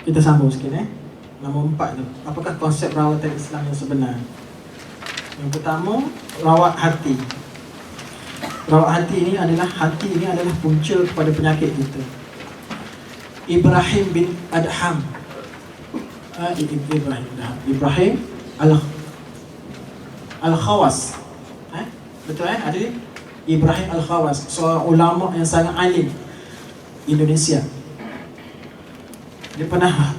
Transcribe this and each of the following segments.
Kita sambung sikit Nombor 4 tu, apakah konsep rawatan Islam yang sebenar? Yang pertama, rawat hati. Rawat hati ini adalah punca kepada penyakit kita. Ibrahim bin Adham, Ibrahim Al-Khawas, betul ada ni? Ibrahim Al-Khawas, seorang ulama yang sangat alim Indonesia. Dia pernah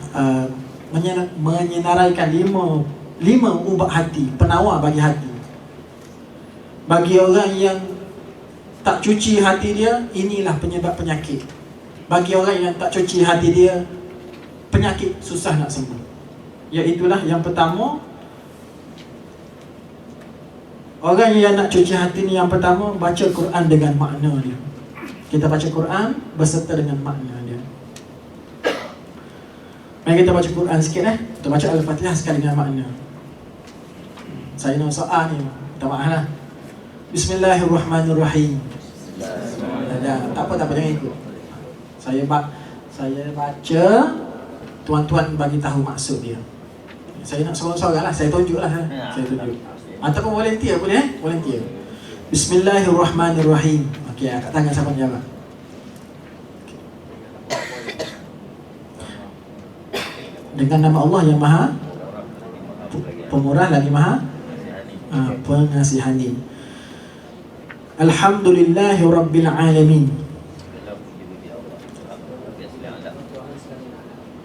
menyenaraikan lima ubat hati, penawar bagi hati. Bagi orang yang tak cuci hati dia, inilah penyebab penyakit. Bagi orang yang tak cuci hati dia, penyakit susah nak sembuh. Iaitulah yang pertama, orang yang nak cuci hati ni, yang pertama, baca Quran dengan makna dia. Kita baca Quran berserta dengan makna dia. Mari kita baca Quran sikit Kita baca Al-Fatihah sekali dengan makna. Saya nak soal ni, minta maaf lah. Bismillahirrahmanirrahim. Tak apa, jangan ikut. Saya baca, tuan-tuan bagi tahu maksud dia. Saya nak sorang-sorang lah, saya tunjuk lah. Saya tunjuk. Ataupun volunteer boleh volunteer. Bismillahirrahmanirrahim. Okey, angkat tangan siapa jawab. Dengan nama Allah yang Maha Pemurah lagi Maha Pengasihani. Alhamdulillahi Rabbil Alamin,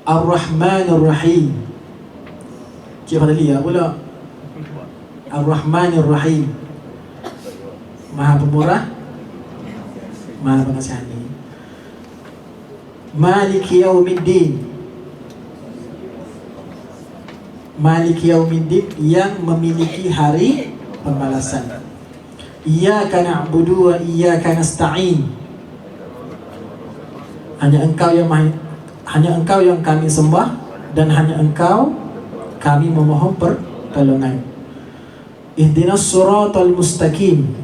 Ar-Rahmanir Rahim. Cik Fadli ya pula. Ar-Rahmanir Rahim, Maha Pemurah, Maha Pengasihani. Maliki Yaumiddin, Maliki Yaumiddin, yang memiliki hari pembalasan. Iyyaka na'budu wa iyyaka nasta'in. Hanya Engkau yang kami sembah, dan hanya Engkau kami memohon pertolongan. Ihdinas siratal mustaqim.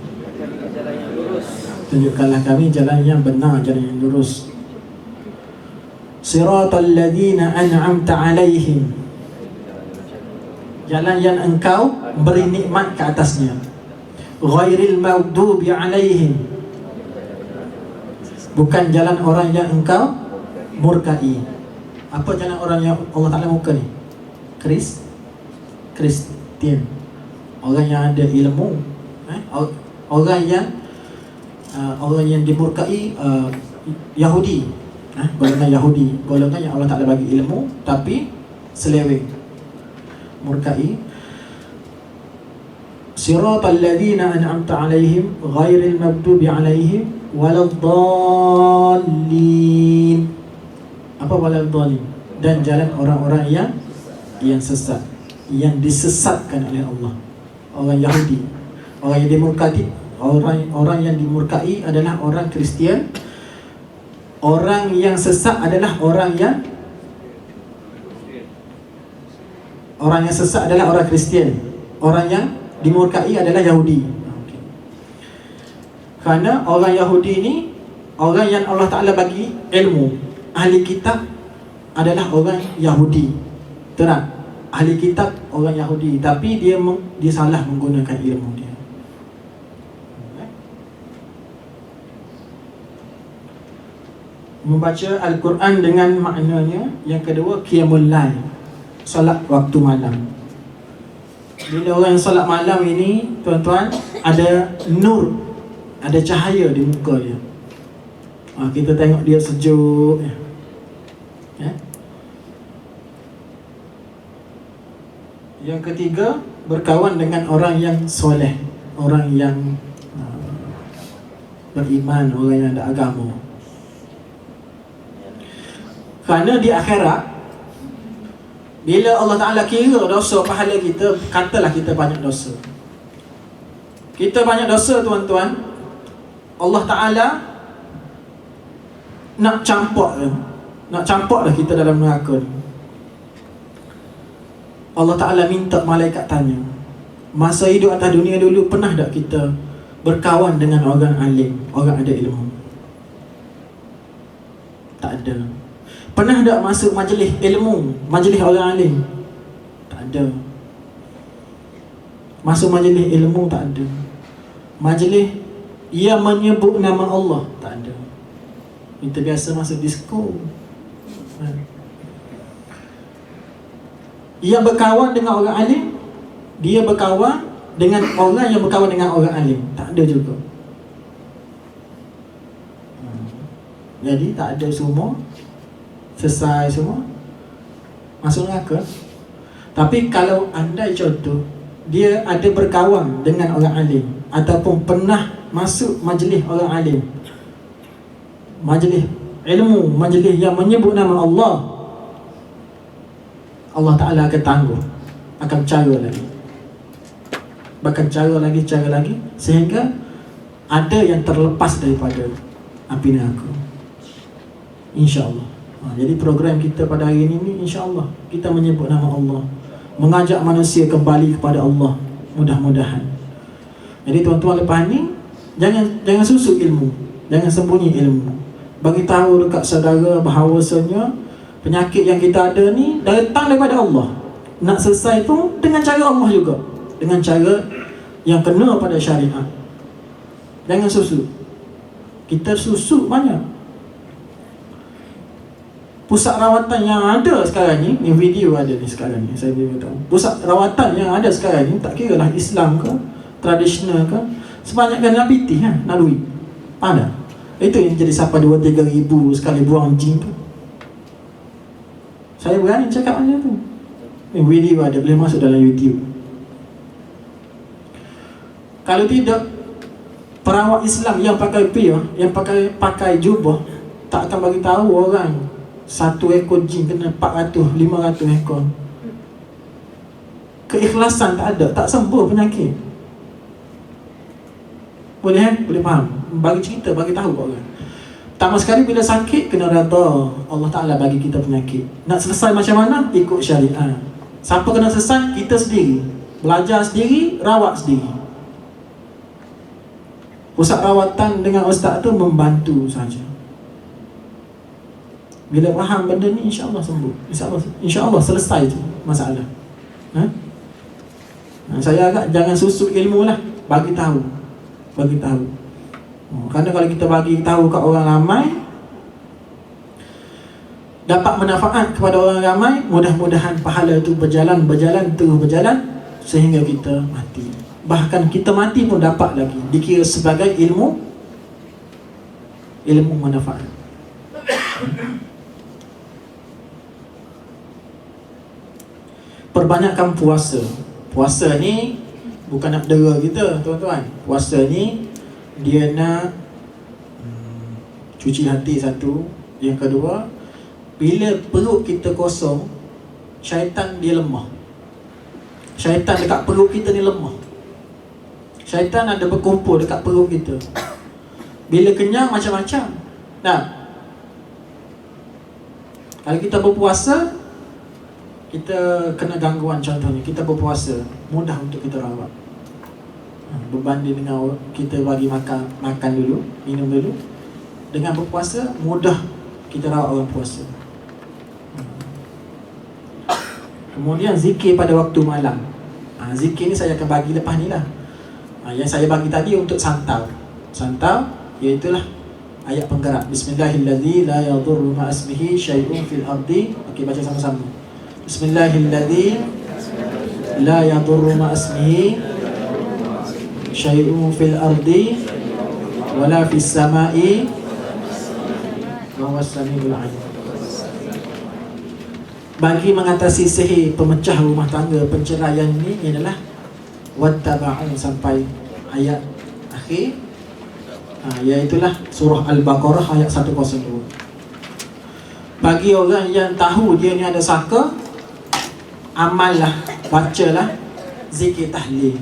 Tunjukkanlah kami jalan yang benar, jalan yang lurus. Siratal ladzina an'amta 'alaihim, jalan yang Engkau beri nikmat ke atasnya. Ghairil maghdubi 'alaihim, bukan jalan orang yang Engkau murkai. Apa jalan orang yang Allah Ta'ala murka ni? Kristian, orang yang ada ilmu, orang yang dimurkai, Yahudi, golongan Yahudi, golongan yang Allah Ta'ala bagi ilmu tapi seleweng, murkai. Siratal ladzina an'amta 'alaihim ghairil maghdubi 'alaihim waladdallin. Apa waladdallin? Dan jalan orang-orang yang sesat, yang disesatkan oleh Allah. Orang Yahudi, orang yang dimurkai, orang yang dimurkai adalah orang Kristian. Orang yang sesat adalah orang yang sesat adalah orang Kristian. Orang yang dimurkai adalah Yahudi. Kerana orang Yahudi ni, orang yang Allah Ta'ala bagi ilmu, ahli kitab adalah orang Yahudi. Terang, ahli kitab orang Yahudi, tapi dia salah menggunakan ilmu dia. Membaca Al-Quran dengan maknanya. Yang kedua, Qiyamul Lail, solat waktu malam. Bila orang solat malam ini, tuan-tuan, ada nur, ada cahaya di muka dia. Kita tengok dia sejuk Yang ketiga, berkawan dengan orang yang soleh, orang yang beriman, orang yang ada agama. Kerana di akhirat, bila Allah Ta'ala kira dosa pahala kita, katalah kita banyak dosa. Kita banyak dosa, tuan-tuan, Allah Ta'ala nak campak dah kita dalam neraka ni. Allah Ta'ala minta malaikat tanya, masa hidup atas dunia dulu, pernah tak kita berkawan dengan orang alim, orang ada ilmu? Tak ada. Pernah tak masuk majlis ilmu, majlis orang alim? Tak ada. Masuk majlis ilmu tak ada. Majlis ia menyebut nama Allah tak ada. Kita biasa masuk disko. Ia berkawan dengan orang alim, dia berkawan dengan orang yang berkawan dengan orang alim, tak ada juga. Jadi tak ada semua, selesai semua, masuk neraka. Tapi kalau andai contoh dia ada berkawan dengan orang alim ataupun pernah masuk majlis orang alim, majlis ilmu, majlis yang menyebut nama Allah, Allah Ta'ala akan tangguh, akan cara lagi, bahkan cara lagi, sehingga ada yang terlepas daripada api neraka, insya-Allah. Jadi program kita pada hari ini, insya-Allah kita menyebut nama Allah, mengajak manusia kembali kepada Allah, mudah-mudahan. Jadi tuan-tuan, lepas ni jangan susuk ilmu, jangan sembunyi ilmu. Bagi tahu dekat saudara bahawasanya penyakit yang kita ada ni datang daripada Allah. Nak selesai tu dengan cara Allah juga, dengan cara yang kena pada syariat. Jangan susuk. Kita susuk banyak. Pusat rawatan yang ada sekarang ni video ada ni sekarang ni, saya beritahu. Pusat rawatan yang ada sekarang ni, tak kira lah Islam ke, tradisional ke, sebanyakkan nak pitih nak duit. Ada. Itu yang jadi sampai 2-3 ribu sekali buang jin tu. Saya berani cakap macam tu. Video ada, boleh masuk dalam YouTube. Kalau tidak, perawat Islam yang pakai piyah, yang pakai jubah, tak akan bagi tahu orang 1 ekor jin kena 400, 500 ekor. Keikhlasan tak ada, tak sembuh penyakit. Boleh boleh faham? Bagi cerita, bagi tahu orang. Pertama sekali bila sakit, kena redha Allah Ta'ala bagi kita penyakit. Nak selesai macam mana? Ikut syariat. Siapa kena selesai? Kita sendiri. Belajar sendiri, rawat sendiri. Pusat rawatan dengan ustaz tu membantu saja. Bila faham benda ni, insya-Allah sembuh. Insya-Allah selesai tu masalah. Saya agak jangan susuk ilmu lah, bagi tahu. Kerana kalau kita bagi tahu kat orang ramai, dapat manfaat kepada orang ramai, mudah-mudahan pahala itu berjalan sehingga kita mati. Bahkan kita mati pun dapat lagi, dikira sebagai ilmu manfaat. Perbanyakkan puasa. Puasa ni bukan nak dera kita, tuan-tuan. Puasa ni dia nak cuci hati satu. Yang kedua, bila perut kita kosong, syaitan dia lemah. Syaitan dekat perut kita ni lemah. Syaitan ada berkumpul dekat perut kita. Bila kenyang macam-macam. Nah, kalau kita berpuasa, kita kena gangguan. Contohnya kita berpuasa, mudah untuk kita rawat. Berbanding dengan kita bagi makan dulu, minum dulu. Dengan berpuasa, mudah kita rawat orang puasa. Kemudian zikir pada waktu malam. Zikir ni saya akan bagi lepas ni lah. Yang saya bagi tadi untuk santau. Santau, iaitulah ayat penggerak. Bismillahirrahmanirrahim. La yadurru ma'asmihi syai'un fil ardi. Okey, baca sama-sama. Bismillahirrahmanirrahim. La yadurru ma'asmihi syai'un fil ardi wala fis sama'i wa huwas samiul 'alim. Bagi mengatasi sihir pemecah rumah tangga, penceraian ini adalah wattaba'u sampai ayat akhir. Iaitulah surah Al-Baqarah ayat 102. Bagi orang yang tahu dia ni ada saka, amallah, bacalah zikir tahlil.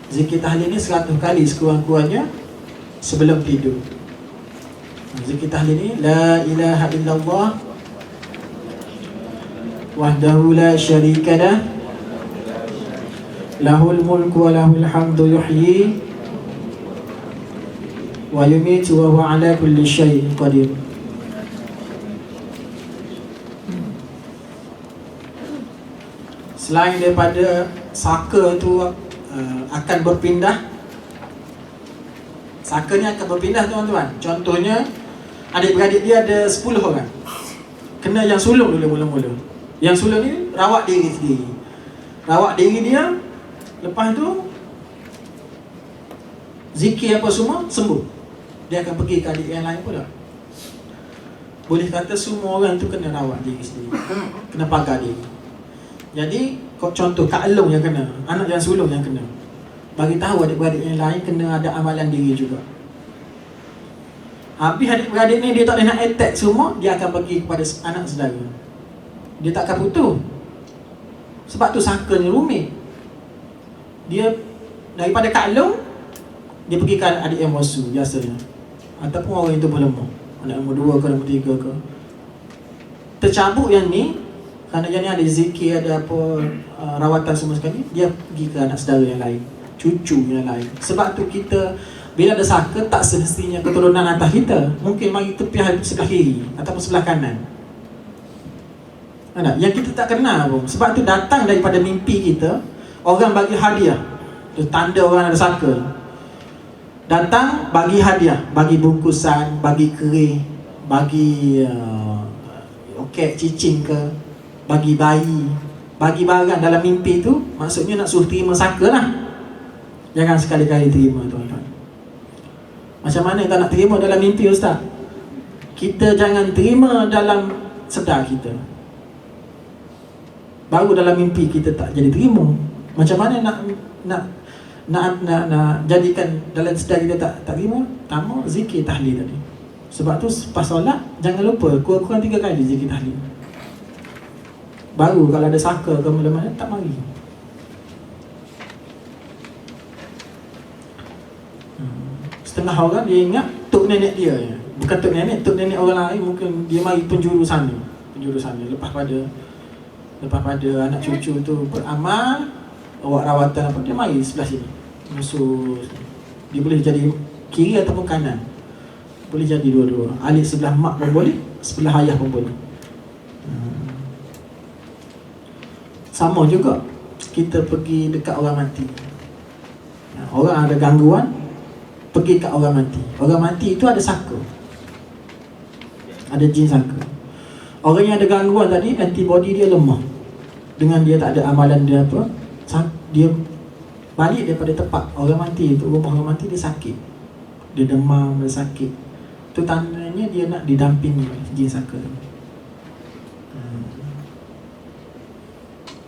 Zikir tahlil ni 100 kali sekurang-kurangnya sebelum tidur. Zikir tahlil ni la ilaha illallah wahdahu la syarika lah, lahul mulku wa lahul hamdu yuhyi wa yumitu wa huwa ala kulli syai'in qadir. selain daripada saka tu akan berpindah. Saka ni akan berpindah tuan-tuan. Contohnya adik-beradik dia ada 10 orang, kena yang sulung dulu mula-mula. Yang sulung ni rawat diri sendiri, rawat diri dia. Lepas tu zikir apa semua, sembuh. Dia akan pergi ke adik yang lain pula. Boleh kata semua orang tu kena rawat diri sendiri, kena pagar diri. Jadi contoh Kak Long yang kena, anak yang sulung yang kena, bagi tahu adik-beradik yang lain kena ada amalan diri juga. Habis adik-beradik ni dia tak boleh nak attack semua, dia akan pergi kepada anak saudara. Dia tak akan putus. Sebab tu saka ni rumit. Dia daripada Kak Long, dia pergi ke adik yang bosu biasanya, ataupun orang yang tu berlemah, anak nombor 2 ke nombor 3 ke. Tercabut yang ni, kerana yang ni ada zikir, ada apa rawatan semua sekali, dia pergi ke anak saudara yang lain, cucu yang lain. Sebab tu kita bila ada saka, tak semestinya keturunan atas kita, mungkin mari tepiah sebelah kiri ataupun sebelah kanan. Ada yang kita tak kenal pun. Sebab tu datang daripada mimpi kita, orang bagi hadiah. Tu tanda orang ada saka. Datang bagi hadiah, bagi bungkusan, bagi kerih, bagi okey cicing ke, bagi bayi, bagi barang dalam mimpi tu. Maksudnya nak suruh terima saka lah. Jangan sekali-kali terima tuan-tuan. Macam mana kita nak terima dalam mimpi ustaz? Kita jangan terima dalam sedar kita, baru dalam mimpi kita tak jadi terima. Macam mana nak jadikan dalam sedar kita tak terima? Pertama, zikir tahlil tadi. Sebab tu pas solat jangan lupa kurang-kurang 3 kali zikir tahlil. Baru kalau ada saka ke mana-mana tak mari. Setengah orang dia ingat tok nenek dia je. Bukan tok nenek orang lain. Mungkin dia mari penjuru sana. Lepas pada anak cucu tu beramal, awak rawatan apa, dia mari sebelah sini, musuh. Dia boleh jadi kiri ataupun kanan, boleh jadi dua-dua. Alik sebelah mak pun boleh, sebelah ayah pun boleh. Sama juga kita pergi dekat orang mati. Orang ada gangguan, pergi kat orang mati. Orang mati itu ada saka, ada jin saka. Orang yang ada gangguan tadi, antibody dia lemah. Dengan dia tak ada amalan dia apa, dia balik daripada tempat orang mati itu, rumah orang mati, dia sakit, dia demam, dia sakit. Itu tandanya dia nak didampingi oleh jin saka tu.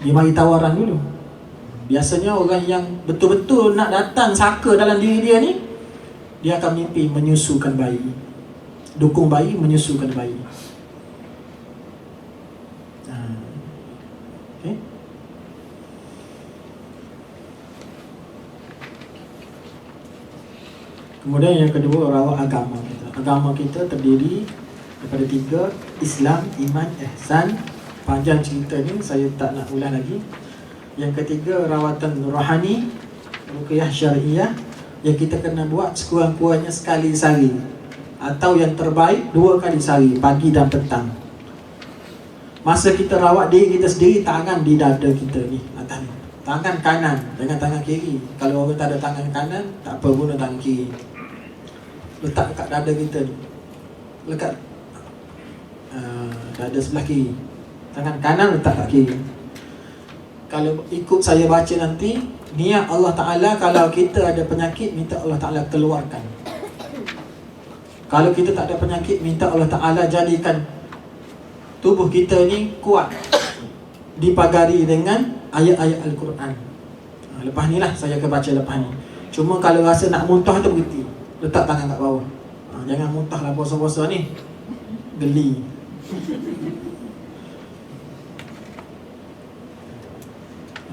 Dia mari tawaran dulu. Biasanya orang yang betul-betul nak datang saka dalam diri dia ni, dia akan mimpi menyusukan bayi, dukung bayi, menyusukan bayi. Okay. Kemudian yang kedua, rawat agama kita. Agama kita terdiri daripada 3: Islam, iman, ihsan. Panjang cerita ni, saya tak nak ulang lagi. Yang ketiga, rawatan rohani, ruqyah syariah, yang kita kena buat sekurang-kurangnya sekali sehari, atau yang terbaik 2 kali sehari, pagi dan petang. Masa kita rawat diri kita sendiri, tangan di dada kita ni, atas ni, tangan kanan, jangan tangan kiri. Kalau orang tak ada tangan kanan, tak apa, guna tangan kiri. Letak dekat dada kita ni, lekat dada sebelah kiri. Tangan kanan letak kat kiri. Kalau ikut saya baca nanti, niat Allah Ta'ala, kalau kita ada penyakit, minta Allah Ta'ala keluarkan. Kalau kita tak ada penyakit, minta Allah Ta'ala jadikan tubuh kita ni kuat, dipagari dengan ayat-ayat Al-Quran. Lepas ni lah saya akan baca lepas ni. Cuma kalau rasa nak muntah tu berhenti, letak tangan kat bawah. Jangan muntah lah puasa-puasa ni, geli.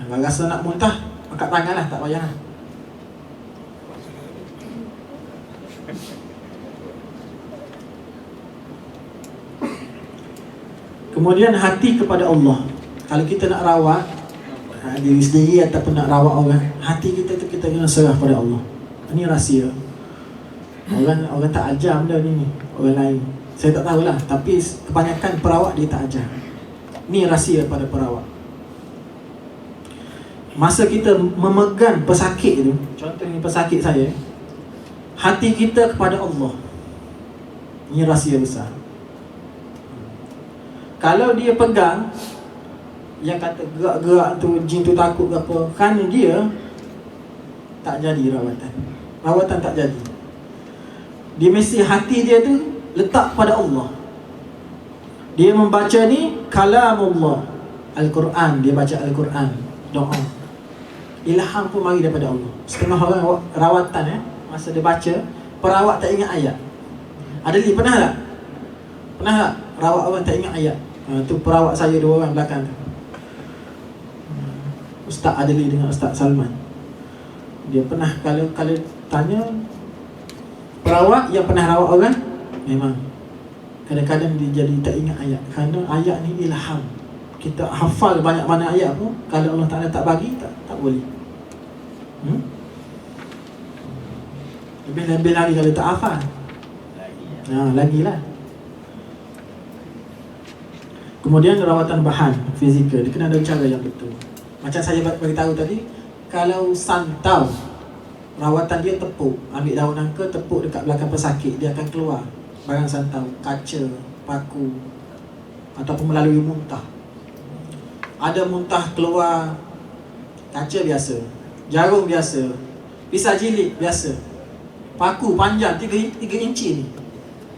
Kalau rasa nak muntah, angkat tangan lah, tak payah lah. Kemudian hati kepada Allah. Kalau kita nak rawat diri sendiri ataupun nak rawat orang, hati kita tu kita kena serah pada Allah. Ini rahsia. Orang tak ajar benda ni, orang lain. Saya tak tahulah, tapi kebanyakan perawat dia tak ajar. Ni rahsia pada perawat. masa kita memegang pesakit tu, contohnya pesakit saya, hati kita kepada Allah. Ini rahsia besar. Kalau dia pegang, yang kata gerak-gerak tu, jin tu takut ke apa, kerana dia tak jadi rawatan tak jadi. Dia mesti hati dia tu letak pada Allah. Dia membaca ni kalamullah, Al-Quran, dia baca Al-Quran, doa. Ilham pun mari daripada Allah. Setengah orang rawatan masa dia baca, perawat tak ingat ayat. Adli pernah tak? Pernah tak rawat orang tak ingat ayat? Tu perawat saya 2 orang belakang tu, Ustaz Adli dengan Ustaz Salman. Dia pernah, kalau tanya perawat yang pernah rawat orang, memang kadang-kadang dia jadi tak ingat ayat. Kerana ayat ni ilham. Kita hafal banyak mana ayat pun, kalau Allah Ta'ala tak bagi, tak boleh. Lebih lagi kalau tak hafal, lagilah. Kemudian rawatan bahan fizikal, dia kena ada cara yang betul. Macam saya beritahu tadi, kalau santau, rawatan dia tepuk, ambil daun nangka, tepuk dekat belakang pesakit, dia akan keluar barang santau, kaca, paku, ataupun melalui muntah. Ada muntah keluar, kaca biasa, jarum biasa, pisau jilid biasa, paku panjang 3 inci ni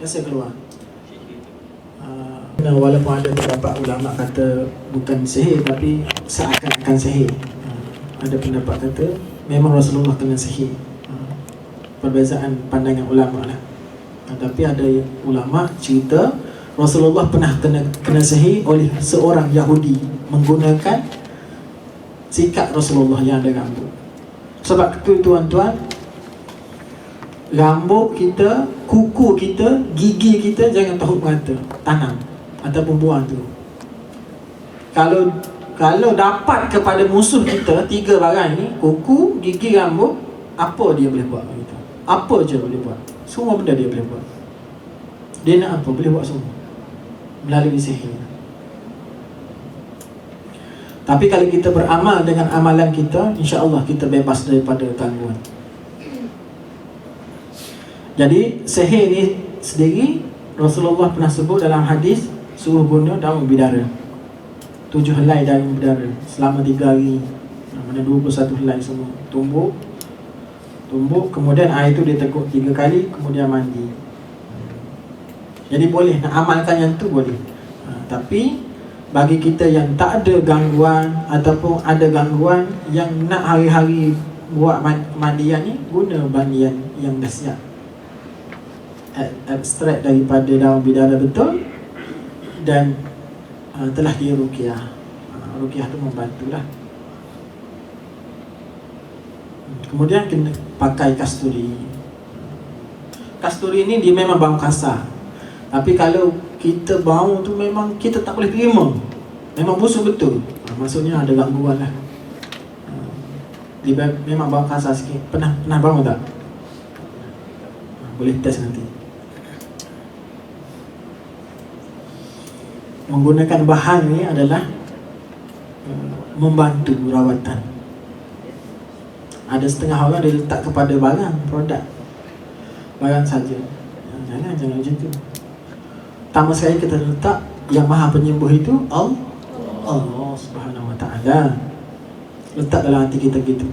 biasa keluar. Walaupun ada beberapa ulama kata bukan sihir, tapi seakan-akan sihir. Ada pendapat kata memang Rasulullah kena sihir. Perbezaan pandangan ulama lah. Tapi ada ulama cerita Rasulullah pernah kena sihir oleh seorang Yahudi menggunakan sikat Rasulullah yang ada rambut. Sebab itu tuan-tuan, rambut kita, kuku kita, gigi kita jangan tahu merata, tanam ataupun buang tu. Kalau dapat kepada musuh kita 3 barang ni, kuku, gigi, rambut, apa dia boleh buat kita? Apa je boleh buat. Semua benda dia boleh buat. Dia nak apa, boleh buat semua melalui sihir. Tapi kalau kita beramal dengan amalan kita, insya-Allah kita bebas daripada gangguan. Jadi sihir ni sendiri Rasulullah pernah sebut dalam hadis, suruh guna daun bidara, 7 helai daun bidara selama 3 hari. Mana 21 helai semua tumbuk, kemudian air tu dia teguk 3 kali, kemudian mandi. Jadi boleh nak amalkan yang tu boleh. Tapi bagi kita yang tak ada gangguan ataupun ada gangguan yang nak hari-hari buat mandian ni, guna mandian yang dah siap, ekstrak daripada daun bidara betul, dan telah dia ruqyah. Ruqyah tu membantulah. Kemudian kena pakai kasturi. Kasturi ni dia memang bau kasar, tapi kalau kita bau tu memang kita tak boleh terima, memang busuk betul, maksudnya ada gangguan lah. Dia memang bau kasar sikit. Pernah bau tak? Boleh test nanti. Menggunakan bahan ni adalah membantu rawatan. Ada setengah orang dia letak kepada barang saja. Jangan macam tu. Pertama sekali kita letak yang maha penyembuh itu Allah Subhanahu Wa Taala. Letak dalam hati kita gitu.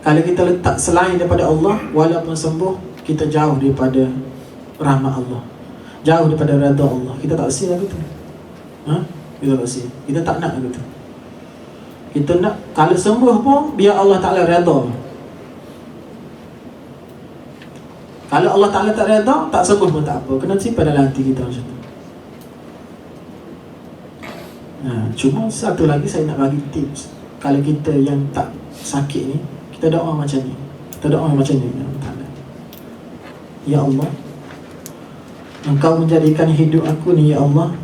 Kalau kita letak selain daripada Allah, walaupun sembuh, kita jauh daripada rahmat Allah, jauh daripada redha Allah. Kita tak rasa gitu. Kita tak rasa. Kita tak nak gitu. Kita nak kalau sembuh pun biar Allah Ta'ala redha. Kalau Allah Ta'ala tak redha, tak sembuh pun tak apa, kena simpan dalam hati kita macam tu. Cuma satu lagi saya nak bagi tips. Kalau kita yang tak sakit ni, kita doa macam ni. Kita doa macam ni, ya Allah, Engkau menjadikan hidup aku ni, ya Allah,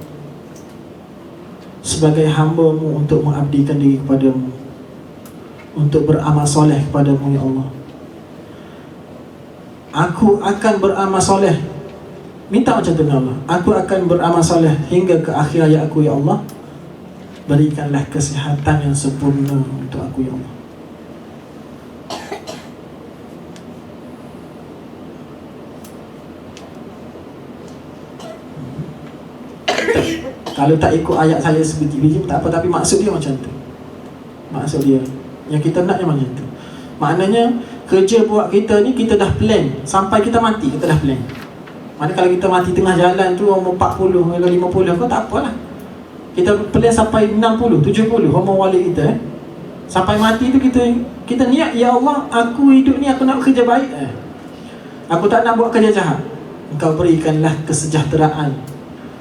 sebagai hamba-Mu untuk mengabdikan diri kepada-Mu, untuk beramal soleh kepada-Mu, ya Allah. Aku akan beramal soleh. Minta macam tu, ya Allah. Aku akan beramal soleh hingga ke akhir hayat aku, ya Allah. Berikanlah kesihatan yang sempurna untuk aku, ya Allah. Kalau tak ikut ayat saya sebiji-biji tak apa, tapi maksud dia macam tu. Maksud dia yang kita nak yang macam tu. Maknanya kerja buat kita ni, kita dah plan sampai kita mati, kita dah plan. Mana kalau kita mati tengah jalan tu umur 40 atau 50 kau tak apalah. Kita plan sampai 60, 70 umur wali kita Sampai mati tu kita niat, ya Allah, aku hidup ni aku nak kerja baik. Aku tak nak buat kerja jahat. Engkau berikanlah kesejahteraan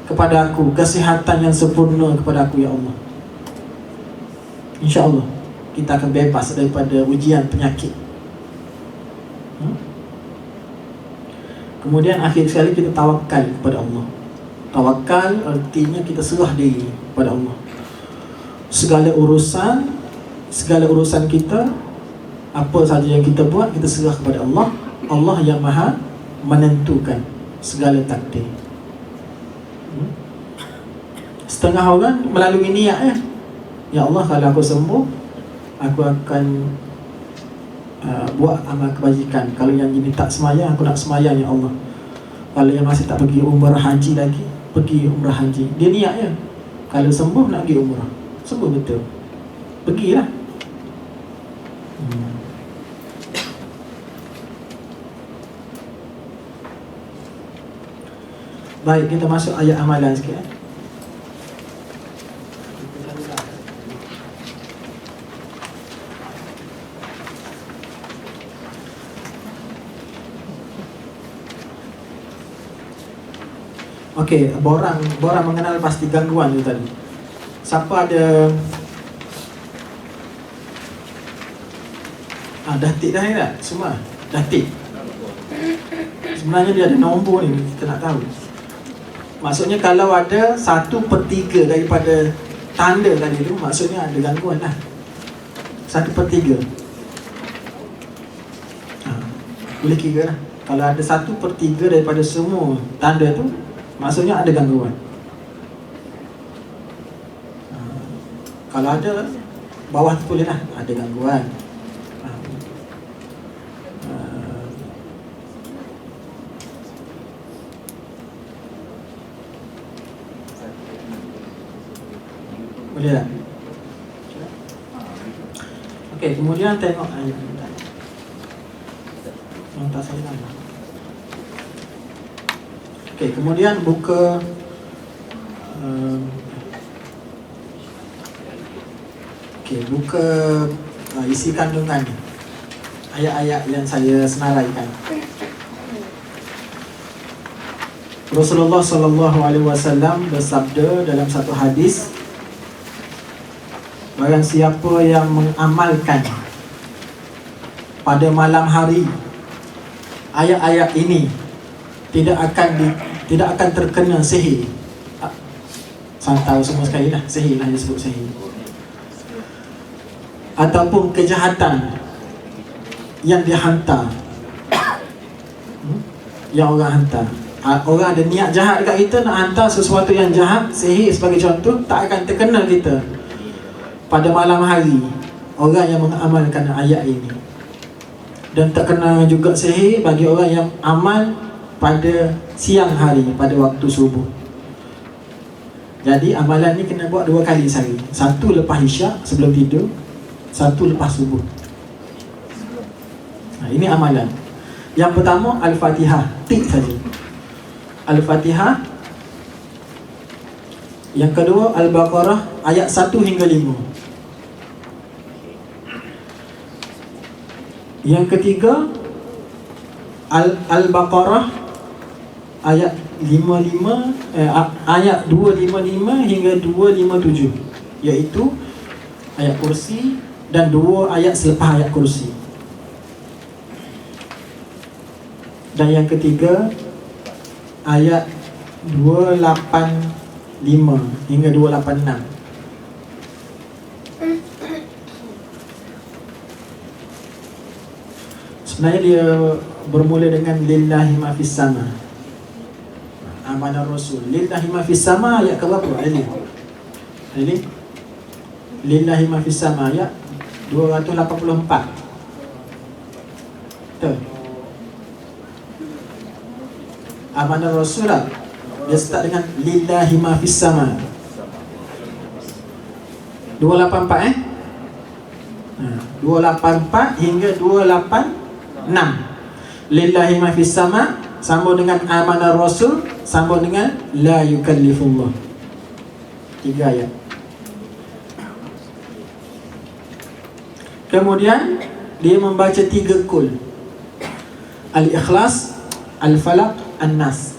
kepada aku, kesihatan yang sempurna kepada aku, ya Allah. InsyaAllah kita akan bebas daripada ujian penyakit. Kemudian akhir sekali kita tawakal kepada Allah. Tawakal artinya kita serah diri kepada Allah. Segala urusan kita, apa saja yang kita buat, kita serah kepada Allah. Allah yang maha menentukan segala takdir. Setengah orang melalui niat ya Allah, kalau aku sembuh, aku akan buat amal kebajikan. Kalau yang ini tak semayang, aku nak semayang, ya Allah. Kalau yang masih tak pergi umrah haji lagi, pergi umrah haji. Dia niat ya, kalau sembuh nak pergi umrah. Sembuh betul, pergilah. Baik, kita masuk ayat amalan sikit. Okey, borang mengenal pasti gangguan tu tadi. Siapa ada dah tik dah ni tak? Semua dah tik. Sebenarnya dia ada nombor ni, kita nak tahu. Maksudnya kalau ada 1/3 daripada tanda tadi tu, maksudnya ada gangguan lah. 1/3 boleh kira lah. Kalau ada 1/3 daripada semua tanda tu, maksudnya ada gangguan. Kalau ada, bawah tu boleh lah, ada gangguan. Boleh tak? Okey, kemudian tengok ayat ni. Yang tak saya nak. Okey, kemudian buka buka isi kandungan ayat-ayat yang saya senaraikan. Rasulullah SAW bersabda dalam satu hadis, barang siapa yang mengamalkan pada malam hari ayat-ayat ini, tidak akan terkena sihir. Tahu semua sekali lah, sihir lah, dia sebut sihir, ataupun kejahatan yang dihantar, yang orang hantar. Orang ada niat jahat dekat kita, nak hantar sesuatu yang jahat, sihir sebagai contoh, tak akan terkena kita pada malam hari orang yang mengamalkan ayat ini. Dan tak kena juga sihir bagi orang yang amal pada siang hari, pada waktu subuh. Jadi amalan ni kena buat 2 kali sehari. Satu lepas isyak sebelum tidur, satu lepas subuh. Ini amalan. Yang pertama Al-Fatihah, tik saja Al-Fatihah. Yang kedua Al-Baqarah ayat 1 hingga 5. Yang ketiga Al-Baqarah ayat 55 ayat 255 hingga 257, iaitu ayat kursi dan 2 ayat selepas ayat kursi. Dan yang ketiga ayat 285 hingga 286. Sebenarnya dia bermula dengan lillahi ma fis sama. Amanah Rasul. Lillahi ma fis sama ayat ke berapa? Ini lillahi ma fis sama ayat 284. Betul. Amanah Rasul lah. Dia start dengan lillahi ma fis sama. 284 284 hingga 286. Lillahi ma fis sama sambung dengan amanah rasul, sambung dengan la yukallifullah. 3 ayat. Kemudian dia membaca 3 kul. Al-Ikhlas, Al-Falaq, An-Nas.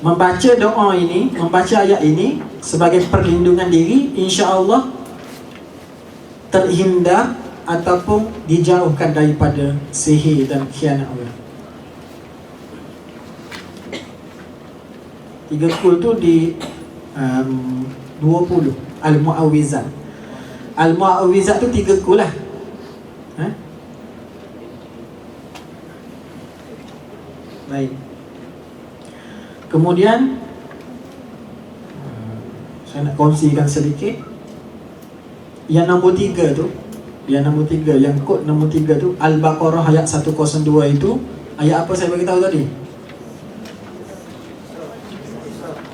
Membaca doa ini, membaca ayat ini sebagai perlindungan diri, insya-Allah terhindar ataupun dijauhkan daripada sihir dan khianat orang. 3 kul tu di 20 Al-Mu'awwizat. Al-Mu'awwizat tu 3 kul lah. Baik. Kemudian saya nak kongsikan sedikit. Yang nombor 3 tu, yang kod nombor 3 tu, Al-Baqarah ayat 102 itu. Ayat apa saya beritahu tadi?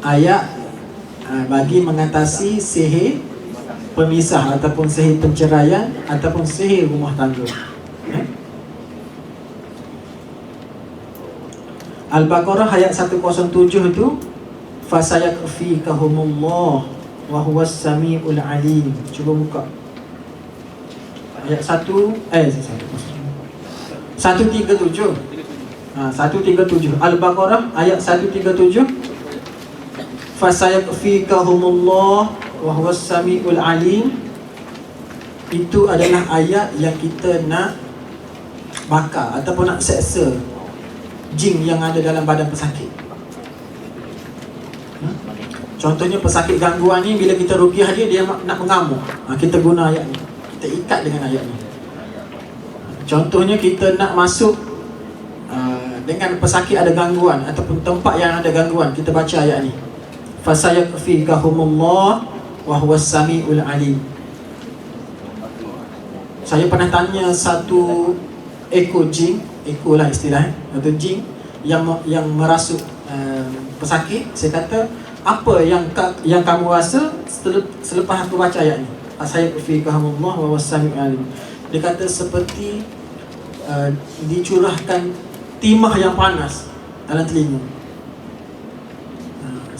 Ayat bagi mengatasi sihir pemisah ataupun sihir penceraian ataupun sihir rumah tangga. Al-Baqarah ayat 107 itu, fasayakfikahumullah wa huwas samiul alim. Cuba buka ayat 137. 137 Al-Baqarah ayat 137, fasayakfikahumullah wa huwas samiul alim. Itu adalah ayat yang kita nak bakar ataupun nak seksa jin yang ada dalam badan pesakit. Contohnya pesakit gangguan ni, bila kita ruqyah dia nak mengamuk, kita guna ayat ni, kita ikat dengan ayat ni. Contohnya kita nak masuk dengan pesakit ada gangguan ataupun tempat yang ada gangguan, kita baca ayat ni, fasayakfikahumullah wa huwas samiul alim. Saya pernah tanya satu ekor jin, ekor lah istilah, atau jin yang merasuk pesakit. Saya kata, apa yang kamu rasa selepas aku baca ayat ni, fasayakfikahumullah wa huwas samiul alim? Dia kata seperti dicurahkan timah yang panas dalam telinga.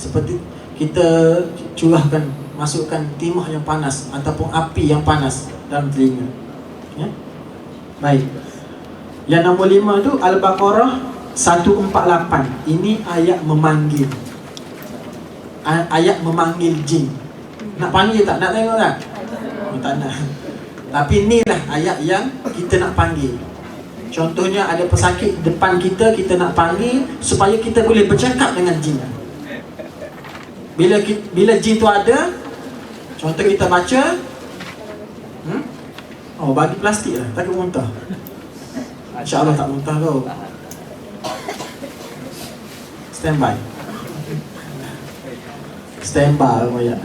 Seperti kita curahkan, masukkan timah yang panas ataupun api yang panas dalam telinga. Ya? Baik. Yang nombor 5 tu Al-Baqarah 148. Ini ayat memanggil. Ayat memanggil jin. Nak panggil tak? Nak tengok tak? Tak nak. Tapi inilah ayat yang kita nak panggil. Contohnya ada pesakit depan kita, kita nak panggil supaya kita boleh bercakap dengan jin. Bila jin tu ada, contoh kita baca, oh bagi plastik lah, takut muntah. InsyaAllah tak muntah kau. Standby. Standby banyak.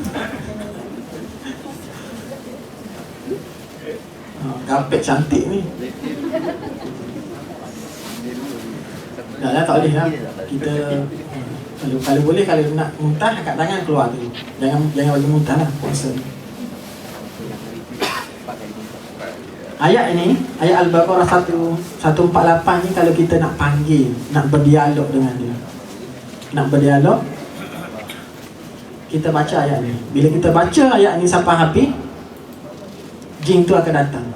Kapek cantik ni. Dah lah, tak boleh lah. Kita kalau boleh, kalau nak muntah, angkat tangan keluar dulu. Jangan bagi muntah lah puasa. Ayat ini, ayat Al-Baqarah 148 ni, kalau kita nak panggil, nak berdialog dengan dia, nak berdialog, kita baca ayat ni. Bila kita baca ayat ni sampai habis, jin tu akan datang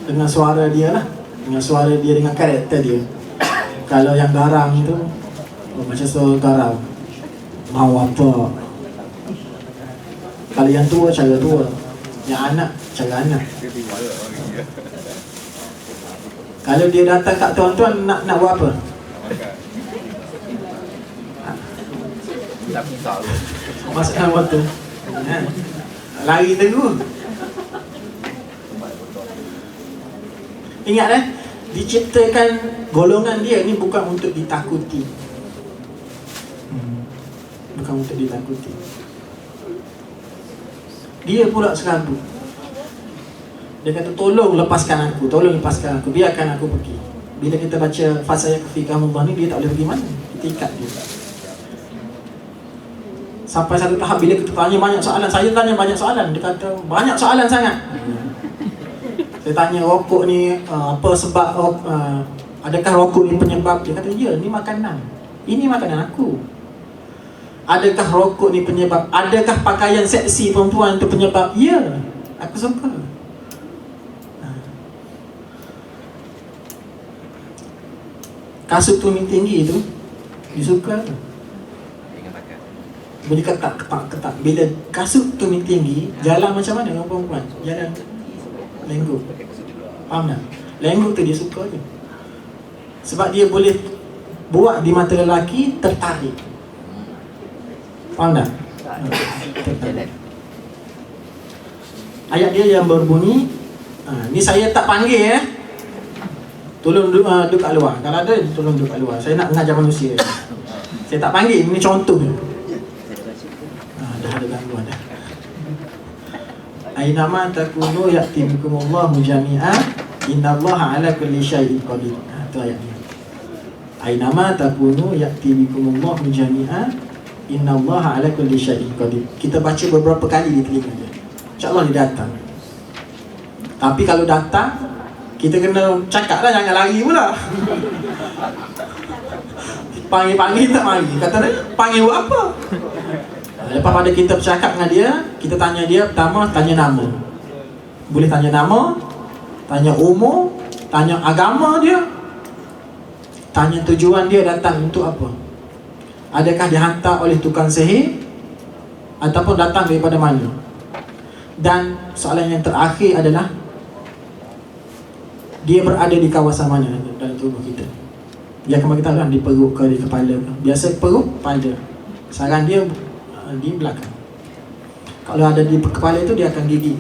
dengan suara dia lah, dengan suara dia, dengan karakter dia. Kalau yang garang tu, macam suara garang, mau apa. Kalau yang tua, cara tua. Yang anak, cara anak. Kalau dia datang kat tuan-tuan, nak buat apa? Masukkan waktu, lari teguh. Ingat diciptakan golongan dia ni bukan untuk ditakuti. Bukan untuk ditakuti. Dia pula serabut. Dia kata, tolong lepaskan aku, biarkan aku pergi. Bila kita baca fasayakfikahumullah ni, dia tak boleh pergi mana, kita ikat dia. Sampai satu tahap bila kita tanya banyak soalan, saya tanya banyak soalan, dia kata banyak soalan sangat. Saya tanya rokok ni apa sebab adakah rokok ni penyebab? Dia kata ya, ni makanan. Ini makanan aku. Adakah rokok ni penyebab? Adakah pakaian seksi perempuan itu penyebab? Ya, aku suka. Kasut tumit tinggi tu disuka tu. Boleh ketak. Bila kasut tumit tinggi, jalan macam mana orang perempuan? Jalan lengguk. Faham tak? Lengguk tu dia suka je. Sebab dia boleh buat di mata lelaki tertarik. Faham tak? Tertarik. Ayat dia yang berbunyi, ni saya tak panggil tolong duduk kat luar. Kalau ada, tolong duduk kat luar. Saya nak mengajar manusia. Saya tak panggil, ini contoh. Dah ada gangguan dah. Ainama takunu ya'ti bikumullahu jami'an innallaha ala kulli syai'in qadir. Itu ayat ni. Ainama takunu ya'ti bikumullahu jami'an innallaha ala kulli syai'in qadir. Kita baca beberapa kali di telinga dia. InsyaAllah dia datang. Tapi kalau datang, kita kena cakap lah, jangan lari pula. Panggil tak mari. Kata dia, panggil buat apa? Lepas pada kita bercakap dengan dia, kita tanya dia, pertama tanya nama. Boleh tanya nama, tanya umur, tanya agama dia, tanya tujuan dia datang untuk apa. Adakah dihantar oleh tukang sihir ataupun datang daripada mana. Dan soalan yang terakhir adalah, dia berada di kawasan mana dalam tubuh kita. Dia akan beritahu kan, di perut ke, di kepala ke. Biasa perut, pada. Sarang dia di belakang. Kalau ada di kepala itu, dia akan gigit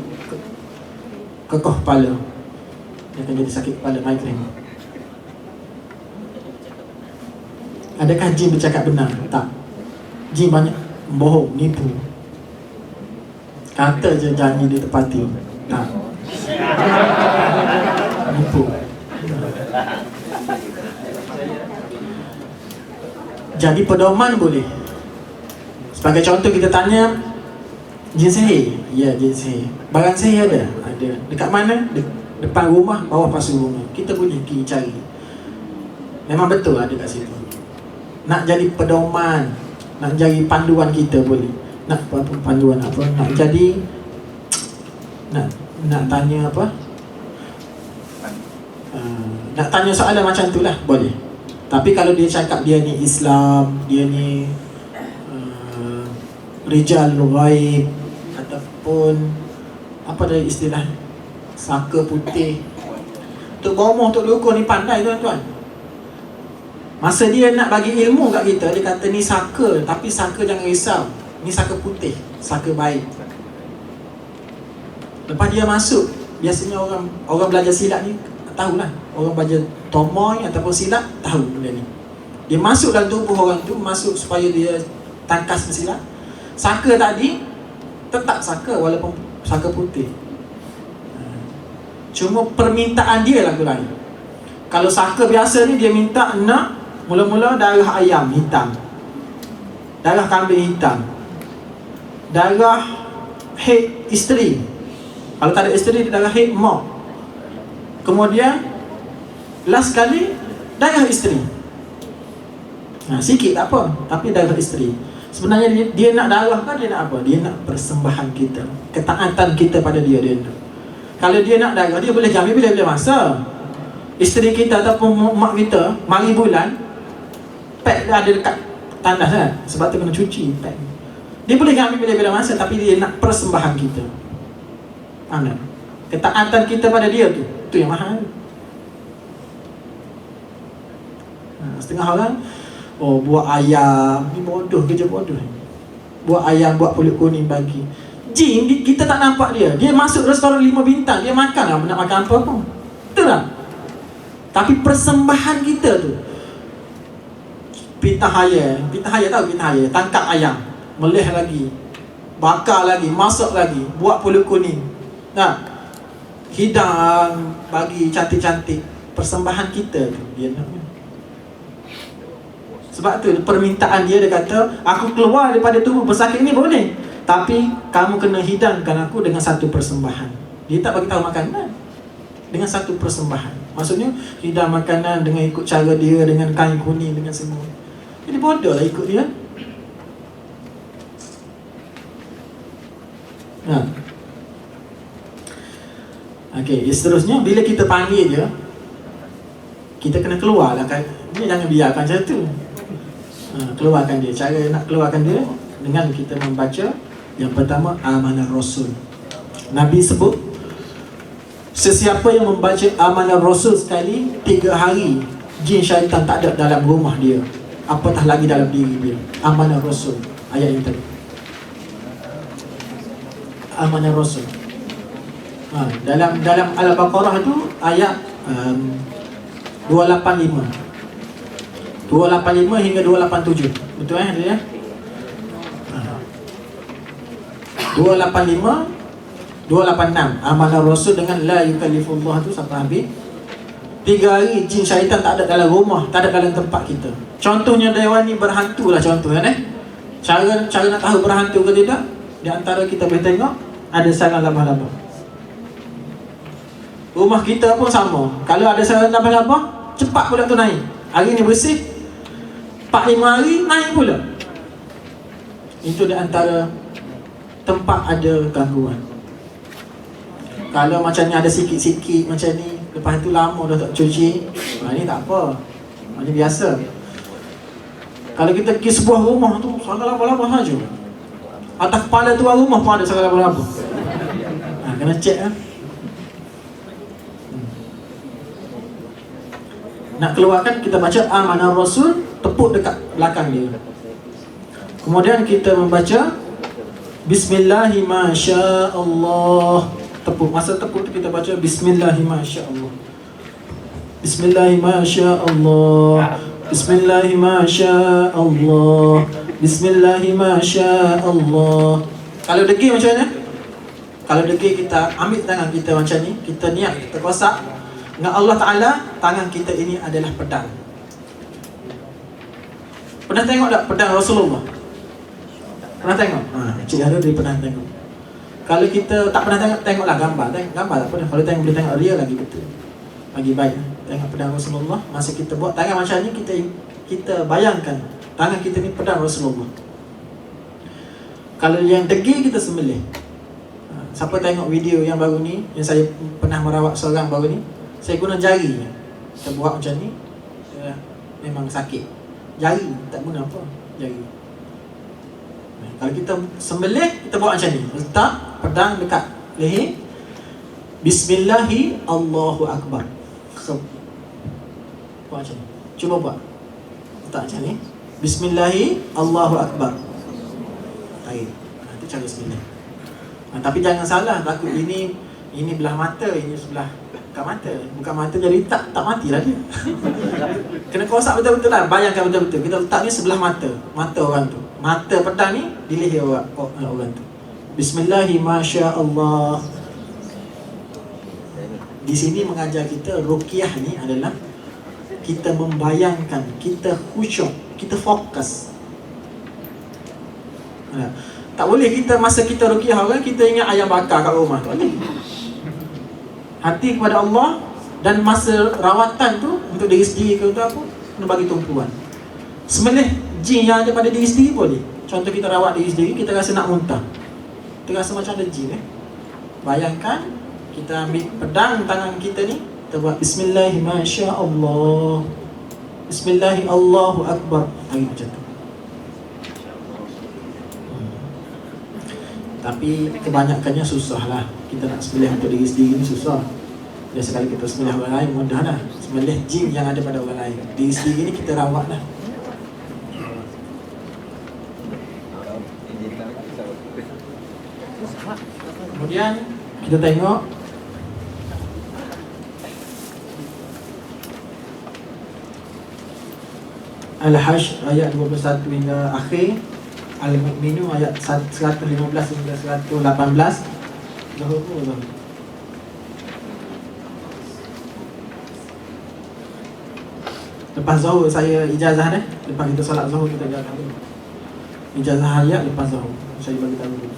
kekoh kepala. Dia akan jadi sakit kepala, migraine. Adakah jin bercakap benar? Tak. Jin banyak bohong, nipu. Kata je janji dia tepati. Tak. Nipu. Jadi pedoman boleh. Sebagai contoh kita tanya, jin sihir? Ya, jin sihir. Barang sihir ada? Ada. Dekat mana? Depan rumah, bawah pasu rumah. Kita boleh pergi cari. Memang betul ada kat situ. Nak jadi pedoman, nak jadi panduan kita boleh. Nak apa panduan apa? Nak jadi nak tanya apa? Nak tanya soalan macam tu lah, boleh. Tapi kalau dia cakap dia ni Islam, dia ni Rijal Ghaib, ataupun apa dari istilah saka putih, Tok Bomoh, Tok Lukun ni pandai tuan-tuan. Masa dia nak bagi ilmu kat kita, dia kata ni saka, tapi saka jangan risau, ni saka putih, saka baik. Lepas dia masuk, biasanya orang belajar silat ni tahulah, orang belajar tomoy ataupun silat tahu benda ni. Dia masuk dalam tubuh orang tu, masuk supaya dia tangkas silat. Saka tadi tetap saka walaupun saka putih. Cuma permintaan dia lagu lain. Kalau saka biasa ni dia minta nak mula-mula darah ayam hitam, darah kambing hitam, darah haid isteri. Kalau tak ada isteri, dia darah haid mak. Kemudian last kali darah isteri. Sikit tak apa, tapi darah isteri. Sebenarnya dia nak darah kan, dia nak apa? Dia nak persembahan kita, ketaatan kita pada dia nak. Kalau dia nak darah, dia boleh ambil bila-bila masa. Isteri kita ataupun mak kita mari bulan, pad dia ada dekat tandas kan, sebab tu kena cuci pad. Dia boleh ambil bila-bila masa, tapi dia nak persembahan kita. Faham tak? Ketaatan kita pada dia tu yang mahal. Setengah orang buat ayam, ni bodoh, kerja bodoh. Buat ayam, buat pulut kuning bagi jin. Kita tak nampak dia. Dia masuk restoran 5 bintang, dia makan lah, nak makan apa pun. Betul tak? Tapi persembahan kita tu, pitah haya tahu pitah haya? Tangkap ayam, melih lagi, bakar lagi, masak lagi, buat pulut kuning, hidang, bagi cantik-cantik. Persembahan kita tu dia nak. Sebab tu permintaan dia kata, aku keluar daripada tubuh pesakit ni boleh, tapi kamu kena hidangkan aku dengan satu persembahan. Dia tak bagi tahu makanan, dengan satu persembahan. Maksudnya hidang makanan dengan ikut cara dia, dengan kain kuning, dengan semua. Jadi bodoh lah ikut dia. Okey, seterusnya bila kita panggil dia, kita kena keluar lah kan. Dia jangan biarkan macam tu. Keluarkan dia. Cara nak keluarkan dia dengan kita membaca yang pertama, amanah Rasul. Nabi sebut, sesiapa yang membaca amanah Rasul sekali, 3 hari jin syaitan tak ada dalam rumah dia, apatah lagi dalam diri dia. Amanah Rasul, ayat yang tadi, amanah Rasul. Dalam Al-Baqarah tu ayat 285 hingga 287. Betul dia? 285 286 amanah Rasul dengan la yukallifullah tu sampai habis. 3 hari jin syaitan tak ada dalam rumah, tak ada dalam tempat kita. Contohnya dewan ni berhantu lah contohnya Cara nak tahu berhantu ke tidak, di antara kita boleh tengok ada sarang laba-laba. Rumah kita pun sama. Kalau ada sarang laba-laba, cepat pula tu naik. Hari ni bersih, 4-5 hari naik pula. Itu di antara tempat ada gangguan. Kalau macam ni ada sikit-sikit macam ni, lepas tu lama dah tak cuci, ni tak apa, ni biasa. Kalau kita pergi sebuah rumah tu, sarang laba-laba saja, atas kepala tuan rumah pun ada sarang laba-laba. Kena cek lah. Nak keluarkan, kita baca amanah Rasul, tepuk dekat belakang dia. Kemudian kita membaca Bismillahirrahmanirrahim. Tepuk, masa tepuk tu kita baca Bismillahirrahmanirrahim. Bismillahirrahmanirrahim. Bismillahirrahmanirrahim. Bismillahirrahmanirrahim. Kalau degil macam mana? Kalau degil, kita ambil tangan kita macam ni, kita niat, kita kosak dengan Allah Ta'ala, tangan kita ini adalah pedang. Pernah tengok tak pedang Rasulullah? Pernah tengok? Cik Harun dia pernah tengok. Kalau kita tak pernah tengok, tengoklah gambar. Gambar tak pernah. Kalau tengok, boleh tengok real lagi betul, lagi baik. Tengok pedang Rasulullah. Masa kita buat tangan macam ni, kita bayangkan tangan kita ni pedang Rasulullah. Kalau yang degil, kita sembelih. Siapa tengok video yang baru ni, yang saya pernah merawat seorang baru ni, saya guna jari. Kita buat macam ni, memang sakit. Jari, tak guna apa, jari. Kalau kita sembelih, kita buat macam ni, letak pedang dekat leher, Bismillahi Allahu Akbar. Buat macam ni, cuba buat, letak macam ni, Bismillahi Allahu Akbar. Itu cara sembelih. Tapi jangan salah, takut ini belah mata, ini sebelah bukan mata. Bukan mata jadi tak matilah dia. Kena kosak betul-betul lah. Bayangkan betul-betul, kita letak ni sebelah mata orang tu. Mata pedang ni di leher orang tu. Bismillahirrahmanirrahim. Di sini mengajar kita ruqyah ni adalah kita membayangkan, kita khusyuk, kita fokus. Tak boleh kita masa kita ruqyah orang, kita ingat ayam bakar kat rumah. Tak boleh. Hati kepada Allah, dan masa rawatan tu untuk diri sendiri ke untuk apa, kena bagi tumpuan. Sembelih jin yang ada pada diri sendiri boleh. Contoh kita rawat diri sendiri, kita rasa nak muntah, kita rasa macam ada jin. Bayangkan kita ambil pedang tangan kita ni, kita buat Bismillahirrahmanirrahim, Bismillahirrahmanirrahim, Allahu Akbar. Macam tu. Tapi kebanyakannya susah lah. Kita nak sembelih untuk diri sendiri ni susah. Biasa kali kita sembelih orang lain mudah lah. Sembelih jin yang ada pada orang lain, diri sendiri ni kita rawat lah. Kemudian kita tengok Al-Hajj ayat 21 hingga akhir, Al-Mu'minun ayat 115 hingga 118. Lepas Zuhur saya ijazah deh. Lepas kita solat Zuhur kita ijazah dulu. Ijazah harian lepas Zuhur. Saya bagi tahu dulu.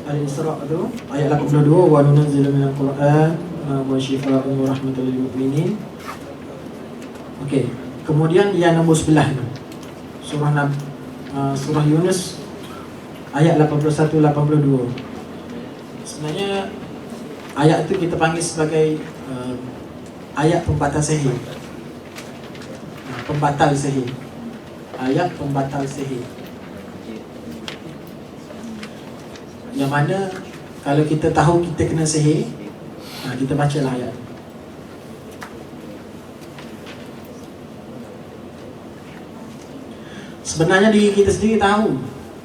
Al-Isra tu ayat 82, wa nunazzilu minal Qur'an wa syifaa'un wa rahmatul lil mu'minin. Okey. Kemudian yang nombor 11 tu. Surah Yunus ayat 81-82. Sebenarnya ayat itu kita panggil sebagai ayat pembatal sihir. Pembatal sihir. Ayat pembatal sihir. Yang mana kalau kita tahu kita kena sihir, kita bacalah ayat. Sebenarnya diri kita sendiri tahu.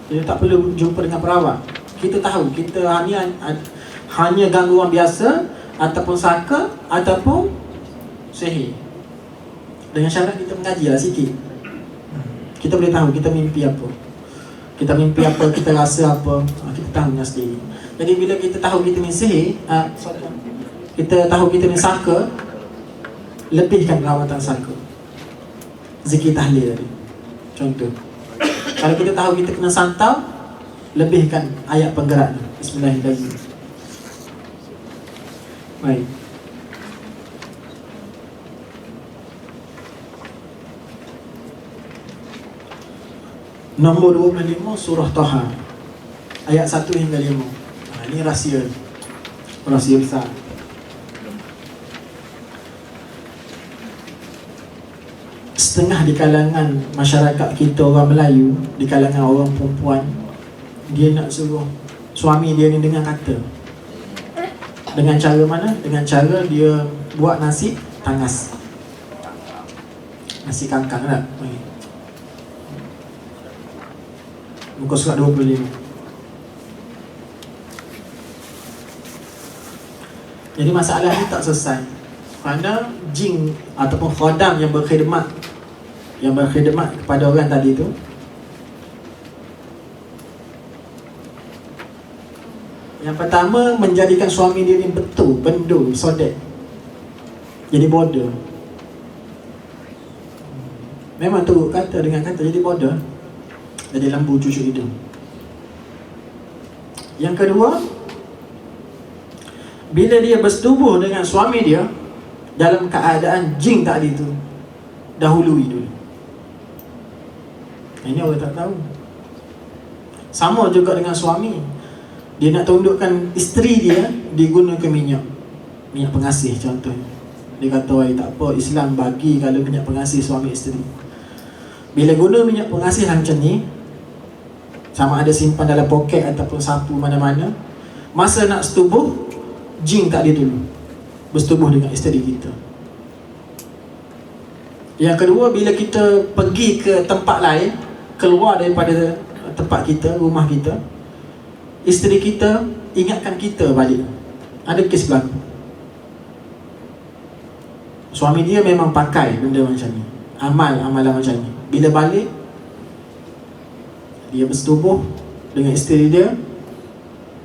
Kita tak perlu jumpa dengan perawat. Kita tahu kita hanya gangguan biasa, ataupun saka, ataupun sihir. Dengan syarat kita mengaji lah sikit. Kita boleh tahu kita mimpi apa, kita mimpi apa, kita rasa apa, kita tahu dengan sendiri. Jadi bila kita tahu kita ni sihir, kita tahu kita ni saka, lebihkan perawatan saka. Zikir tahlil tadi contoh. Kalau kita tahu kita kena santau, lebihkan ayat penggerak. Bismillahirrahmanirrahim. Baik. Nombor 25 surah Taha ayat 1 hingga 5. Ini rahsia. Rahsia besar. Setengah di kalangan masyarakat kita orang Melayu, di kalangan orang perempuan, dia nak suruh suami dia ni dengan kata. Dengan cara mana? Dengan cara dia buat nasi tangas, nasi kangkang lah. Muka surat 25. Jadi masalah ni tak selesai kerana jin ataupun khadam yang berkhidmat kepada orang tadi tu, yang pertama menjadikan suami dia ni betul, bendul, sodek, jadi bodoh. Memang teruk kata dengan kata jadi bodoh, jadi lembu cucuk hidung. Yang kedua, bila dia bersetubuh dengan suami dia dalam keadaan jin tadi tu dahului dulu. Ini orang tak tahu. Sama juga dengan suami, dia nak tundukkan isteri dia, digunakan minyak pengasih contohnya. Dia kata, "Wai, tak apa, Islam bagi kalau minyak pengasih suami isteri." Bila guna minyak pengasih macam ni, sama ada simpan dalam poket ataupun sapu mana-mana, masa nak setubuh, jin tak ada dulu bersetubuh dengan isteri kita. Yang kedua, bila kita pergi ke tempat lain, keluar daripada tempat kita, rumah kita, isteri kita ingatkan kita balik. Ada kes berlaku. Suami dia memang pakai benda macam ni, amalan macam ni. Bila balik, dia bersetubuh dengan isteri dia,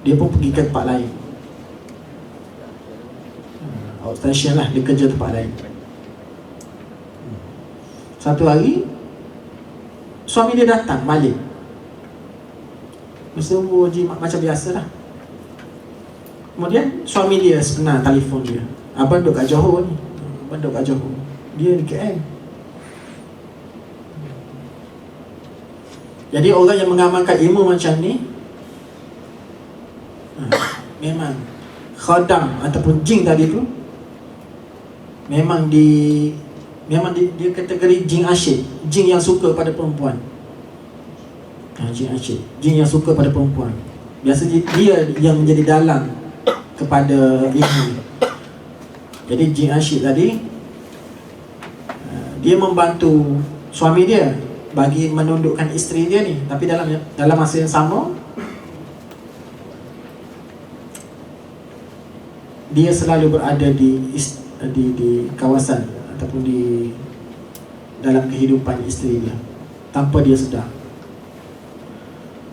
dia pun pergi ke tempat lain. Outstation lah, dia kerja tempat lain. Satu hari, suami dia datang balik, bersetubuh macam biasa lah. Kemudian suami dia sebenar telefon dia, "Abang duduk kat Johor ni." Abang duduk kat Johor, dia di KL. Jadi orang yang mengamalkan ilmu macam ni, memang khadam ataupun jin tadi tu, memang dia kategori jin asyik, jin yang suka pada perempuan. Jin asyik, jin yang suka pada perempuan. Biasa dia yang menjadi dalang kepada ilmu. Jadi jin asyik tadi, dia membantu suami dia bagi menundukkan isteri dia ni. Tapi dalam masa yang sama, dia selalu berada di kawasan ataupun di dalam kehidupan isteri dia tanpa dia sedar.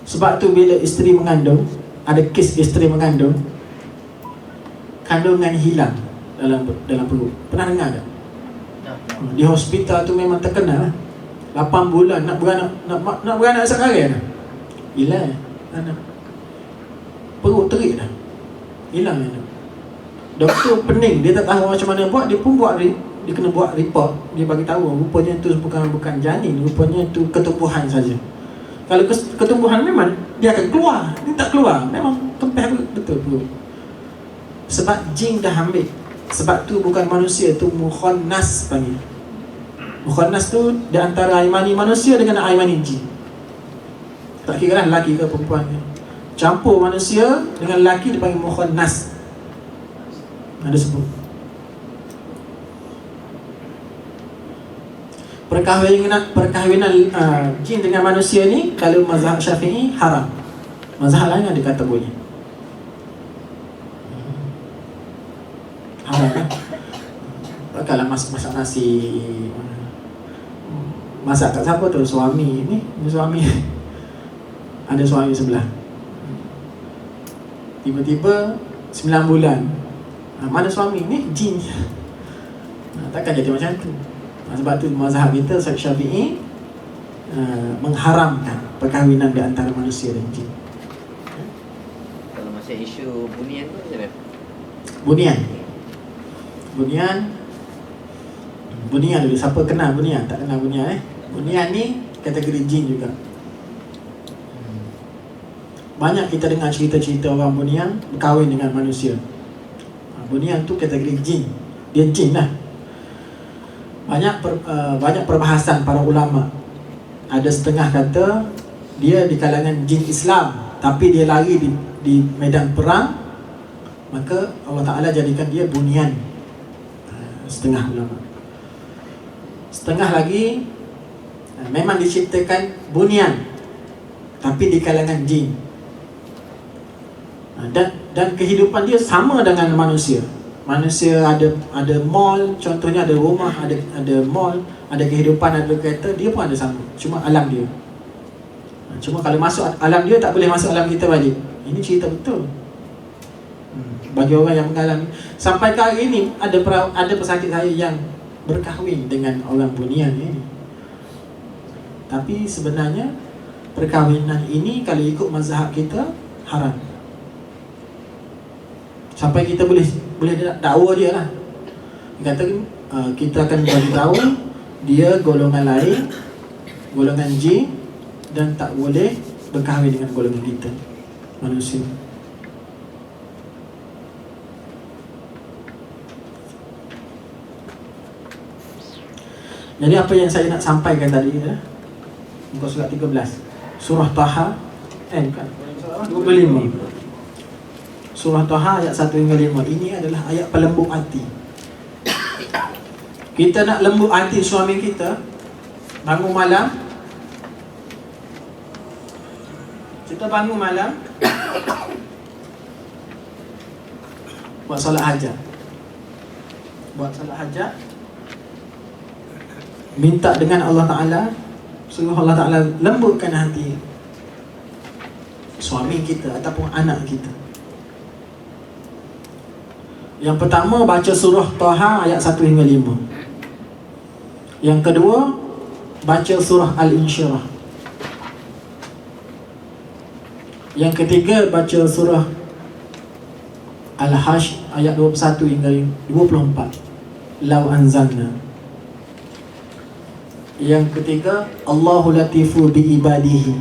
Sebab tu bila isteri mengandung, ada kes isteri mengandung, kandungan hilang. dalam perut. Pernah dengar tak? Di hospital tu memang terkenal 8 bulan nak beranak sekarang dah. Hilang anak. Perut terik dah. Hilang anak. Doktor pening, dia tak tahu macam mana buat, dia pun buat, dia kena buat report. Dia bagi tahu rupanya tu bukan janin, rupanya tu ketumbuhan saja. Kalau ketumbuhan memang dia akan keluar, dia tak keluar, memang kempeh betul perut. Sebab jin dah ambil. Sebab tu bukan manusia, tu mukhannas panggil. Mukhannas tu di antara air mani manusia dengan air mani jin. Tak kira lah lelaki ke perempuan ke. Campur manusia dengan lelaki dipanggil mukhannas. Ada sebut. Perkahwinan jin dengan manusia ni kalau mazhab Syafi'i haram. Mazhab lain ada kata boleh. Haram kan? Kalau masak nasi, masak kat siapa tu? Suami ni, suami ada suami sebelah. Tiba-tiba 9 bulan, mana suami ni? Jin. Takkan jadi macam tu. Sebab tu mazhab kita Syafi'i mengharamkan perkahwinan di antara manusia dan jin. Kalau masih isu bunian tu macam mana? Bunian dulu. Siapa kenal bunian? Tak kenal bunian Bunian ni kategori jin juga. Banyak kita dengar cerita-cerita orang bunian berkahwin dengan manusia. Bunian tu kategori jin. Dia jin lah. Banyak perbahasan para ulama. Ada setengah kata dia di kalangan jin Islam, tapi dia lari di medan perang, maka Allah Ta'ala jadikan dia bunian. Setengah ulama. Setengah lagi memang diciptakan bunian, tapi di kalangan jin. Dan kehidupan dia sama dengan manusia. Manusia ada mall, contohnya ada rumah, ada mall, ada kehidupan, ada kereta, dia pun ada sama. Cuma alam dia. Cuma kalau masuk alam dia tak boleh masuk alam kita balik. Ini cerita betul. Bagi orang yang mengalami. Sampai ke hari ini ada pesakit saya yang berkahwin dengan orang bunian ini. Tapi sebenarnya perkahwinan ini kalau ikut mazhab kita haram. Sampai kita boleh dakwa dia lah. Dia kata kita akan bagi tahu dia golongan lain, golongan jin, dan tak boleh berkahwin dengan golongan kita manusia. Jadi apa yang saya nak sampaikan tadi muka surat 13 surah Taha bukan 25. Surah Taha ayat 1 hingga 5. Ini adalah ayat pelembut hati. Kita nak lembut hati suami kita. Bangun malam, kita bangun malam buat solat hajat. Minta dengan Allah Ta'ala, suruh Allah Ta'ala lembutkan hati suami kita ataupun anak kita. Yang pertama, baca surah Taha ayat 1 hingga 5. Yang kedua, baca surah Al-Insyirah. Yang ketiga, baca surah Al-Hash ayat 21 hingga 24. Law anzalna. Yang ketiga, Allahu latifu bi ibadihi.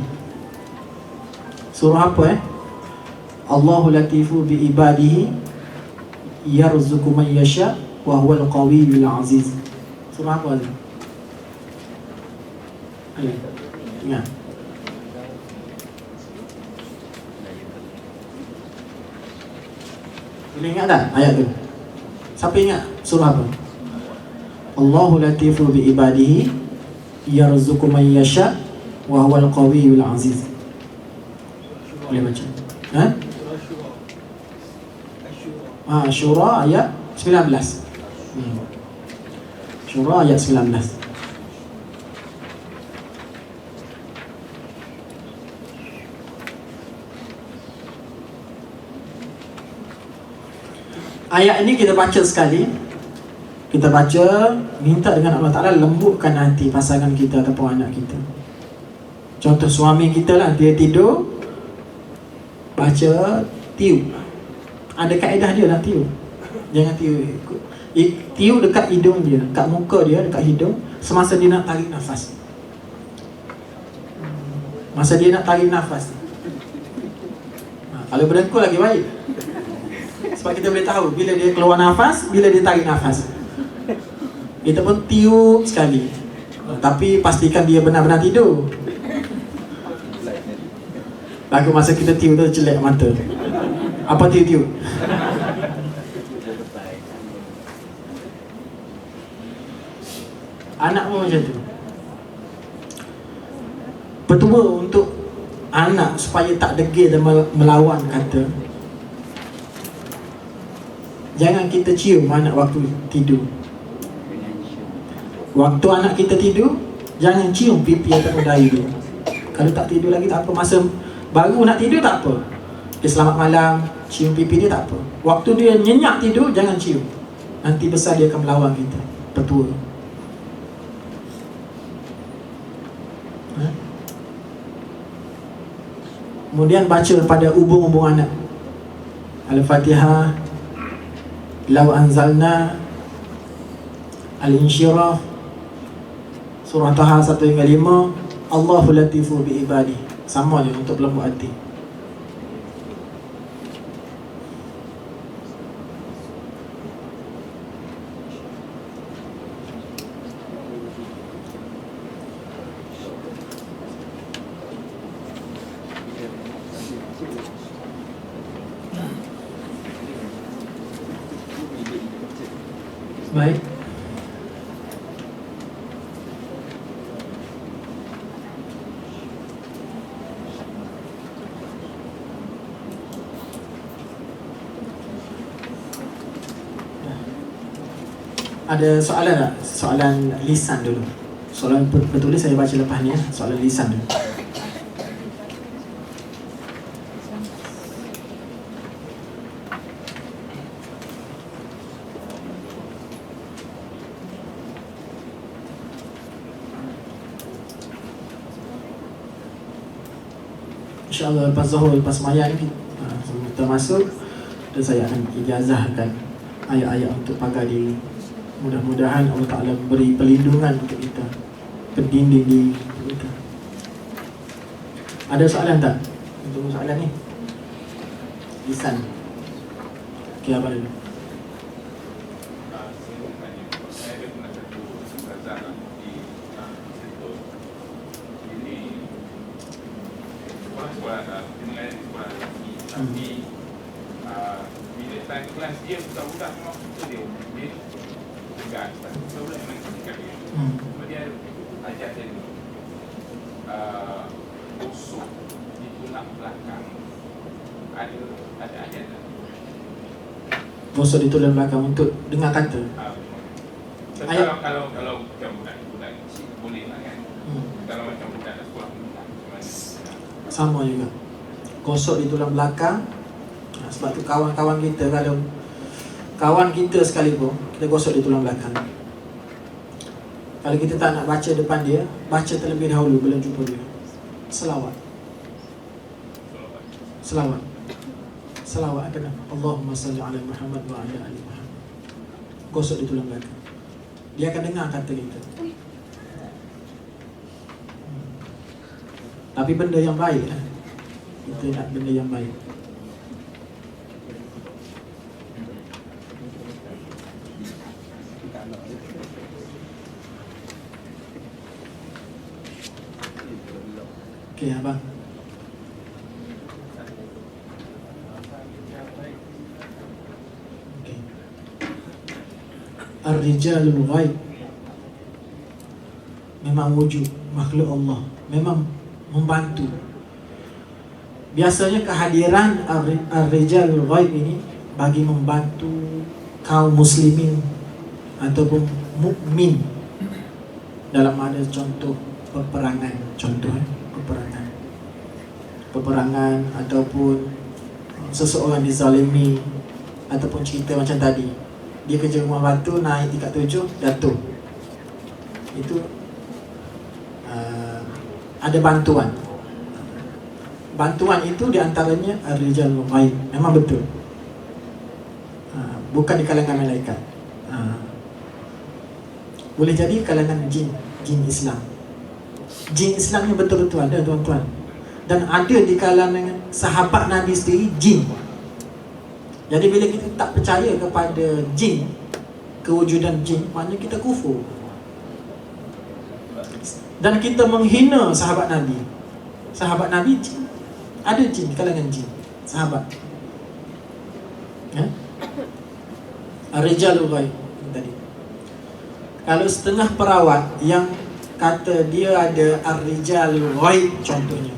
Surah apa Allahu latifu bi ibadihi yarzuqu man yasha wa huwal qawiyyul aziz. Surah apa tu? Ingat? Boleh ingat tak ayat tu? Siapa ingat surah apa? Allahu latifu bi ibadihi yarzuqu man yasha wa huwal qawiyyul aziz. Boleh baca? Syura ayat 19. Syura ayat 19. Ayat ini kita baca sekali. Kita baca, minta dengan Allah Ta'ala lembutkan hati pasangan kita ataupun anak kita. Contoh suami kita lah, dia tidur, baca tiup. Ada kaedah dia nak tiup. Jangan tiup. Tiup dekat hidung dia, dekat muka dia, dekat hidung, semasa dia nak tarik nafas. Masa dia nak tarik nafas. Kalau berdengkur lagi baik. Sebab kita boleh tahu bila dia keluar nafas, bila dia tarik nafas. Kita pun tiup sekali. Tapi pastikan dia benar-benar tidur. Lagu masa kita tiup tu celak mata. Apa tiup-tiup? Anak pun macam tu. Petua untuk anak supaya tak degil dan melawan kata, jangan kita cium anak waktu tidur. Waktu anak kita tidur, jangan cium pipi ataupun dahi dia. Kalau tak tidur lagi tak apa. Masa baru nak tidur tak apa. Dia selamat malam, cium pipi dia tak apa. Waktu dia nyenyak tidur, jangan cium. Nanti besar dia akan melawan kita. Petua. Kemudian baca pada ubung-ubung anak. Al-Fatihah, Law Anzalna, Al-Insyirah, Surah Taha 1 hingga 5, Allahu Latifu bi ibadi. Sama je untuk lembut hati. Baik. Ada soalan tak? Soalan lisan dulu. Soalan bertulis saya baca lepas ni ya. Soalan lisan dulu. InsyaAllah lepas Zuhur, lepas sembahyang ni kita masuk dan saya akan ijazahkan ayat-ayat untuk pagar diri. Mudah-mudahan Allah Ta'ala beri perlindungan untuk kita, berdinding diri untuk kita. Ada soalan tak? Untuk soalan ni lisan. Okey, apa dulu? Tapi bila time kelas dia budak-budak memang suka dia tegas, budak-budak memang suka dia. Kemudian ajar dia busuk di tulang belakang. Ada ajar tak? Busuk di tulang belakang untuk dengar kata. Kalau macam budak kecil boleh lah kan. Kalau macam budak dah sekolah menengah macam mana? Sama juga. Gosok di tulang belakang. Sebab tu kawan-kawan kita, kalau kawan kita sekalipun, kita gosok di tulang belakang. Kalau kita tak nak baca depan dia, baca terlebih dahulu belum jumpa dia. Selawat. Selawat. Selawat kena. Allahumma salli ala Muhammad wa ala ali Muhammad. Gosok di tulang belakang. Dia akan dengar kata kita. Tapi benda yang baik lah. Kita nak benda yang baik. Okey, abang. Okey. Ar-rijalul ghaib memang wujud makhluk Allah, memang membantu. Biasanya kehadiran ar-rijalul ghaib ini bagi membantu kaum muslimin ataupun mukmin dalam ada contoh peperangan, peperangan ataupun seseorang dizalimi, ataupun cerita macam tadi, dia kerja rumah batu, naik tingkat 7, jatuh. Itu ada bantuan. Bantuan itu diantaranya ar-rijalul ghaib. Memang betul. Bukan di kalangan malaikat. Boleh jadi kalangan jin Islam. Jin Islam ni betul-betul ada, tuan-tuan. Dan ada di kalangan sahabat Nabi sendiri jin. Jadi bila kita tak percaya kepada jin, kewujudan jin, maknanya kita kufur. Dan kita menghina sahabat Nabi. Sahabat Nabi jin. Ada jin di kalangan jin, sahabat. Ar-rijalul ghaib tadi. Kalau setengah perawat yang kata dia ada ar-rijalul ghaib, contohnya,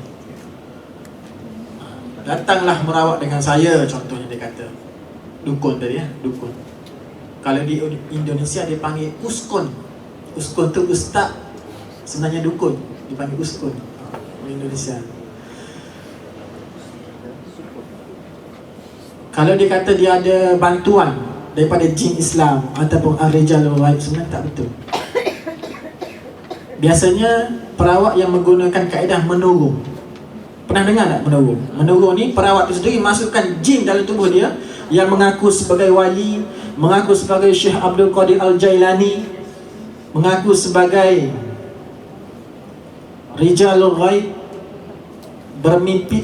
datanglah merawat dengan saya, contohnya dia kata. Dukun tadi ya, dukun. Kalau di Indonesia dia panggil uskun. Uskun tu ustaz, sebenarnya dukun, dipanggil uskun di Indonesia. Kalau dia kata dia ada bantuan daripada jin Islam ataupun ar-rijalul ghaib, sebenarnya tak betul. Biasanya perawat yang menggunakan kaedah menurun. Pernah dengar tak menurun? Menurun ni perawat tu sendiri masukkan jin dalam tubuh dia, yang mengaku sebagai wali, mengaku sebagai Syekh Abdul Qadir Al-Jailani, mengaku sebagai rijalul ghaib, bermimpi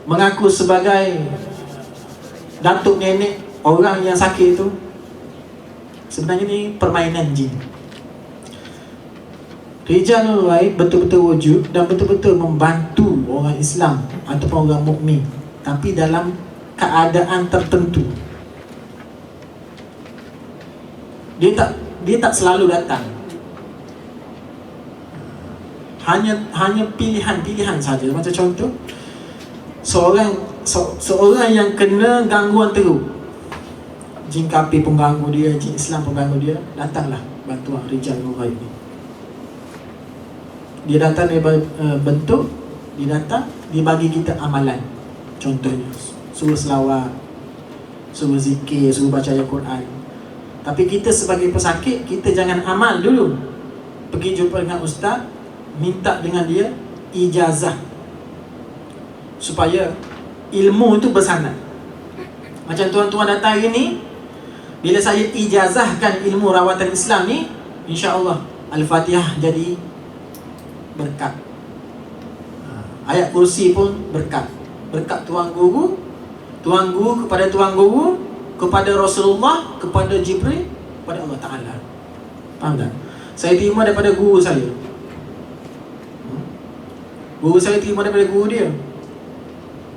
mengaku sebagai datuk nenek orang yang sakit itu. Sebenarnya ni permainan jin. Rijalul ghaib betul-betul wujud dan betul-betul membantu orang Islam ataupun orang mukmin, tapi dalam keadaan tertentu. Dia tak selalu datang. Hanya pilihan-pilihan saja. Macam contoh, seorang yang kena gangguan teruk, jin kafir pun ganggu dia, jin Islam pun ganggu dia, datanglah bantuan rijalul ghaib ni. Dia datang dari bentuk, dia datang, dia bagi kita amalan. Contohnya suruh selawat, suruh zikir, suruh baca ayat Quran. Tapi kita sebagai pesakit, kita jangan amal dulu. Pergi jumpa dengan ustaz, minta dengan dia ijazah, supaya ilmu itu bersanad. Macam tuan-tuan datang hari ni, bila saya ijazahkan ilmu rawatan Islam ni, insya-Allah Al-Fatihah jadi berkat. Ayat kursi pun berkat. Berkat tuan guru kepada tuan guru, kepada Rasulullah, kepada Jibril, kepada Allah Ta'ala. Faham tak? Saya terima daripada guru saya. Guru saya terima daripada guru dia.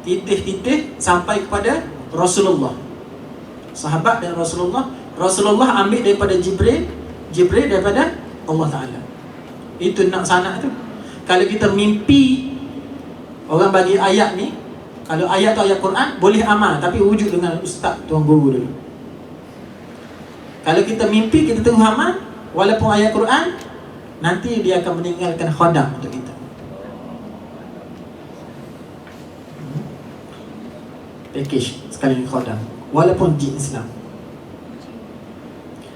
Titih-titih sampai kepada Rasulullah. Sahabat dan Rasulullah. Rasulullah ambil daripada Jibril, Jibril daripada Allah Ta'ala. Itu nak sanad tu. Kalau kita mimpi, orang bagi ayat ni, kalau ayat tu ayat Quran, boleh amal, tapi wujud dengan ustaz, tuan guru dulu. Kalau kita mimpi, kita terus amal, walaupun ayat Quran, nanti dia akan meninggalkan khodam untuk kita. Package sekali khodam, walaupun jin Islam.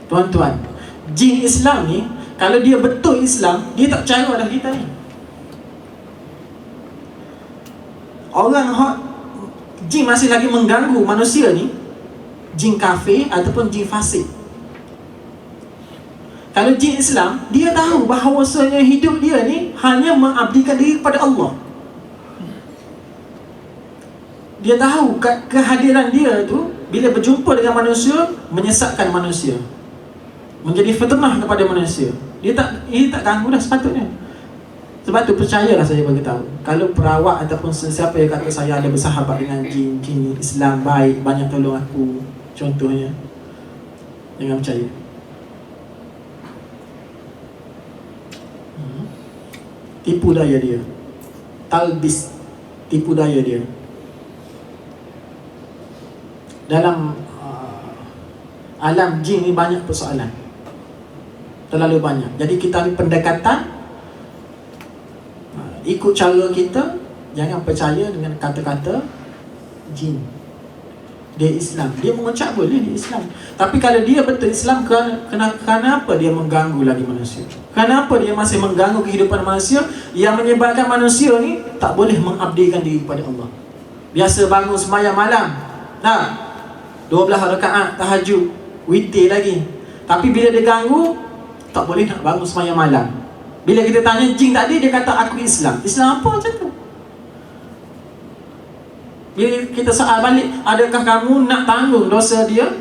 Tuan-tuan, jin Islam ni, kalau dia betul Islam, dia tak percaya pada kita ni. Orang jin masih lagi mengganggu manusia ni, jin kafir ataupun jin fasik. Kalau jin Islam, dia tahu bahawasanya hidup dia ni hanya mengabdikan diri kepada Allah. Dia tahu kehadiran dia tu bila berjumpa dengan manusia, menyesatkan manusia, menjadi fitnah kepada manusia. Dia tak ganggu dah sepatutnya. Sebab tu percayalah saya bagi tahu, kalau perawat ataupun sesiapa yang kata saya ada bersahabat dengan jin Islam baik, banyak tolong aku, contohnya, jangan percaya. Tipu daya dia, talbis, tipu daya dia. Dalam alam jin ni banyak persoalan, terlalu banyak. Jadi kita ambil pendekatan, ikut cara kita. Jangan percaya dengan kata-kata jin. dia Islam, dia mengucap boleh dia Islam. Tapi kalau dia betul Islam, kenapa dia mengganggu lagi manusia? Kenapa dia masih mengganggu kehidupan manusia yang menyebabkan manusia ni tak boleh mengabdikan diri kepada Allah? Biasa bangun sembahyang malam, 12 rakaat tahajud, witir lagi. Tapi bila dia ganggu, tak boleh nak bangun sembahyang malam. Bila kita tanya jin tadi, dia kata aku Islam. Islam apa macam tu? Bila kita soal balik, adakah kamu nak tanggung dosa dia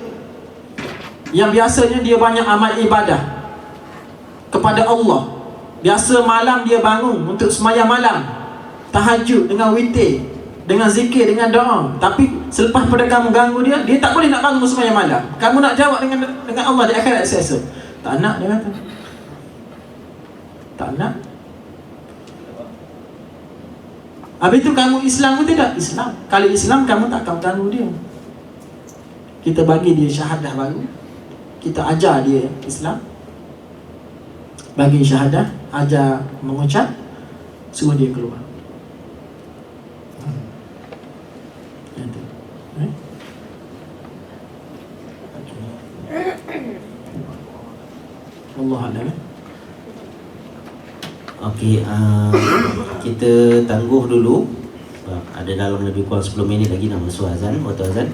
yang biasanya dia banyak amal ibadah kepada Allah? Biasa malam dia bangun untuk sembahyang malam, tahajud dengan witir, dengan zikir, dengan doa. Tapi selepas pada kamu ganggu dia, dia tak boleh nak bangun sembahyang malam. Kamu nak jawab dengan Allah di akhirat selesa. Tak nak, dia kata. Tak nak. Habis itu kamu Islam ke tidak? Islam. Kalau Islam, kamu tak akan ganggu dia. Kita bagi dia syahadah baru, kita ajar dia Islam, bagi syahadah, ajar mengucap, suruh dia keluar. Allah Alam. Okey, kita tangguh dulu. Ada dalam lebih kurang 10 minit lagi nak masuk azan, waktu azan.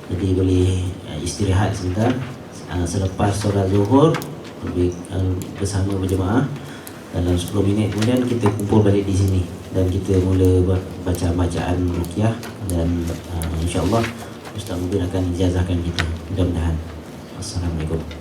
Jadi boleh istirahat sebentar. Selepas solat zuhur bersama berjemaah, dalam 10 minit kemudian kita kumpul balik di sini dan kita mula baca bacaan ruqyah dan insya-Allah Ustaz Mubin akan ijazahkan kita. Mudah-mudahan. Assalamualaikum.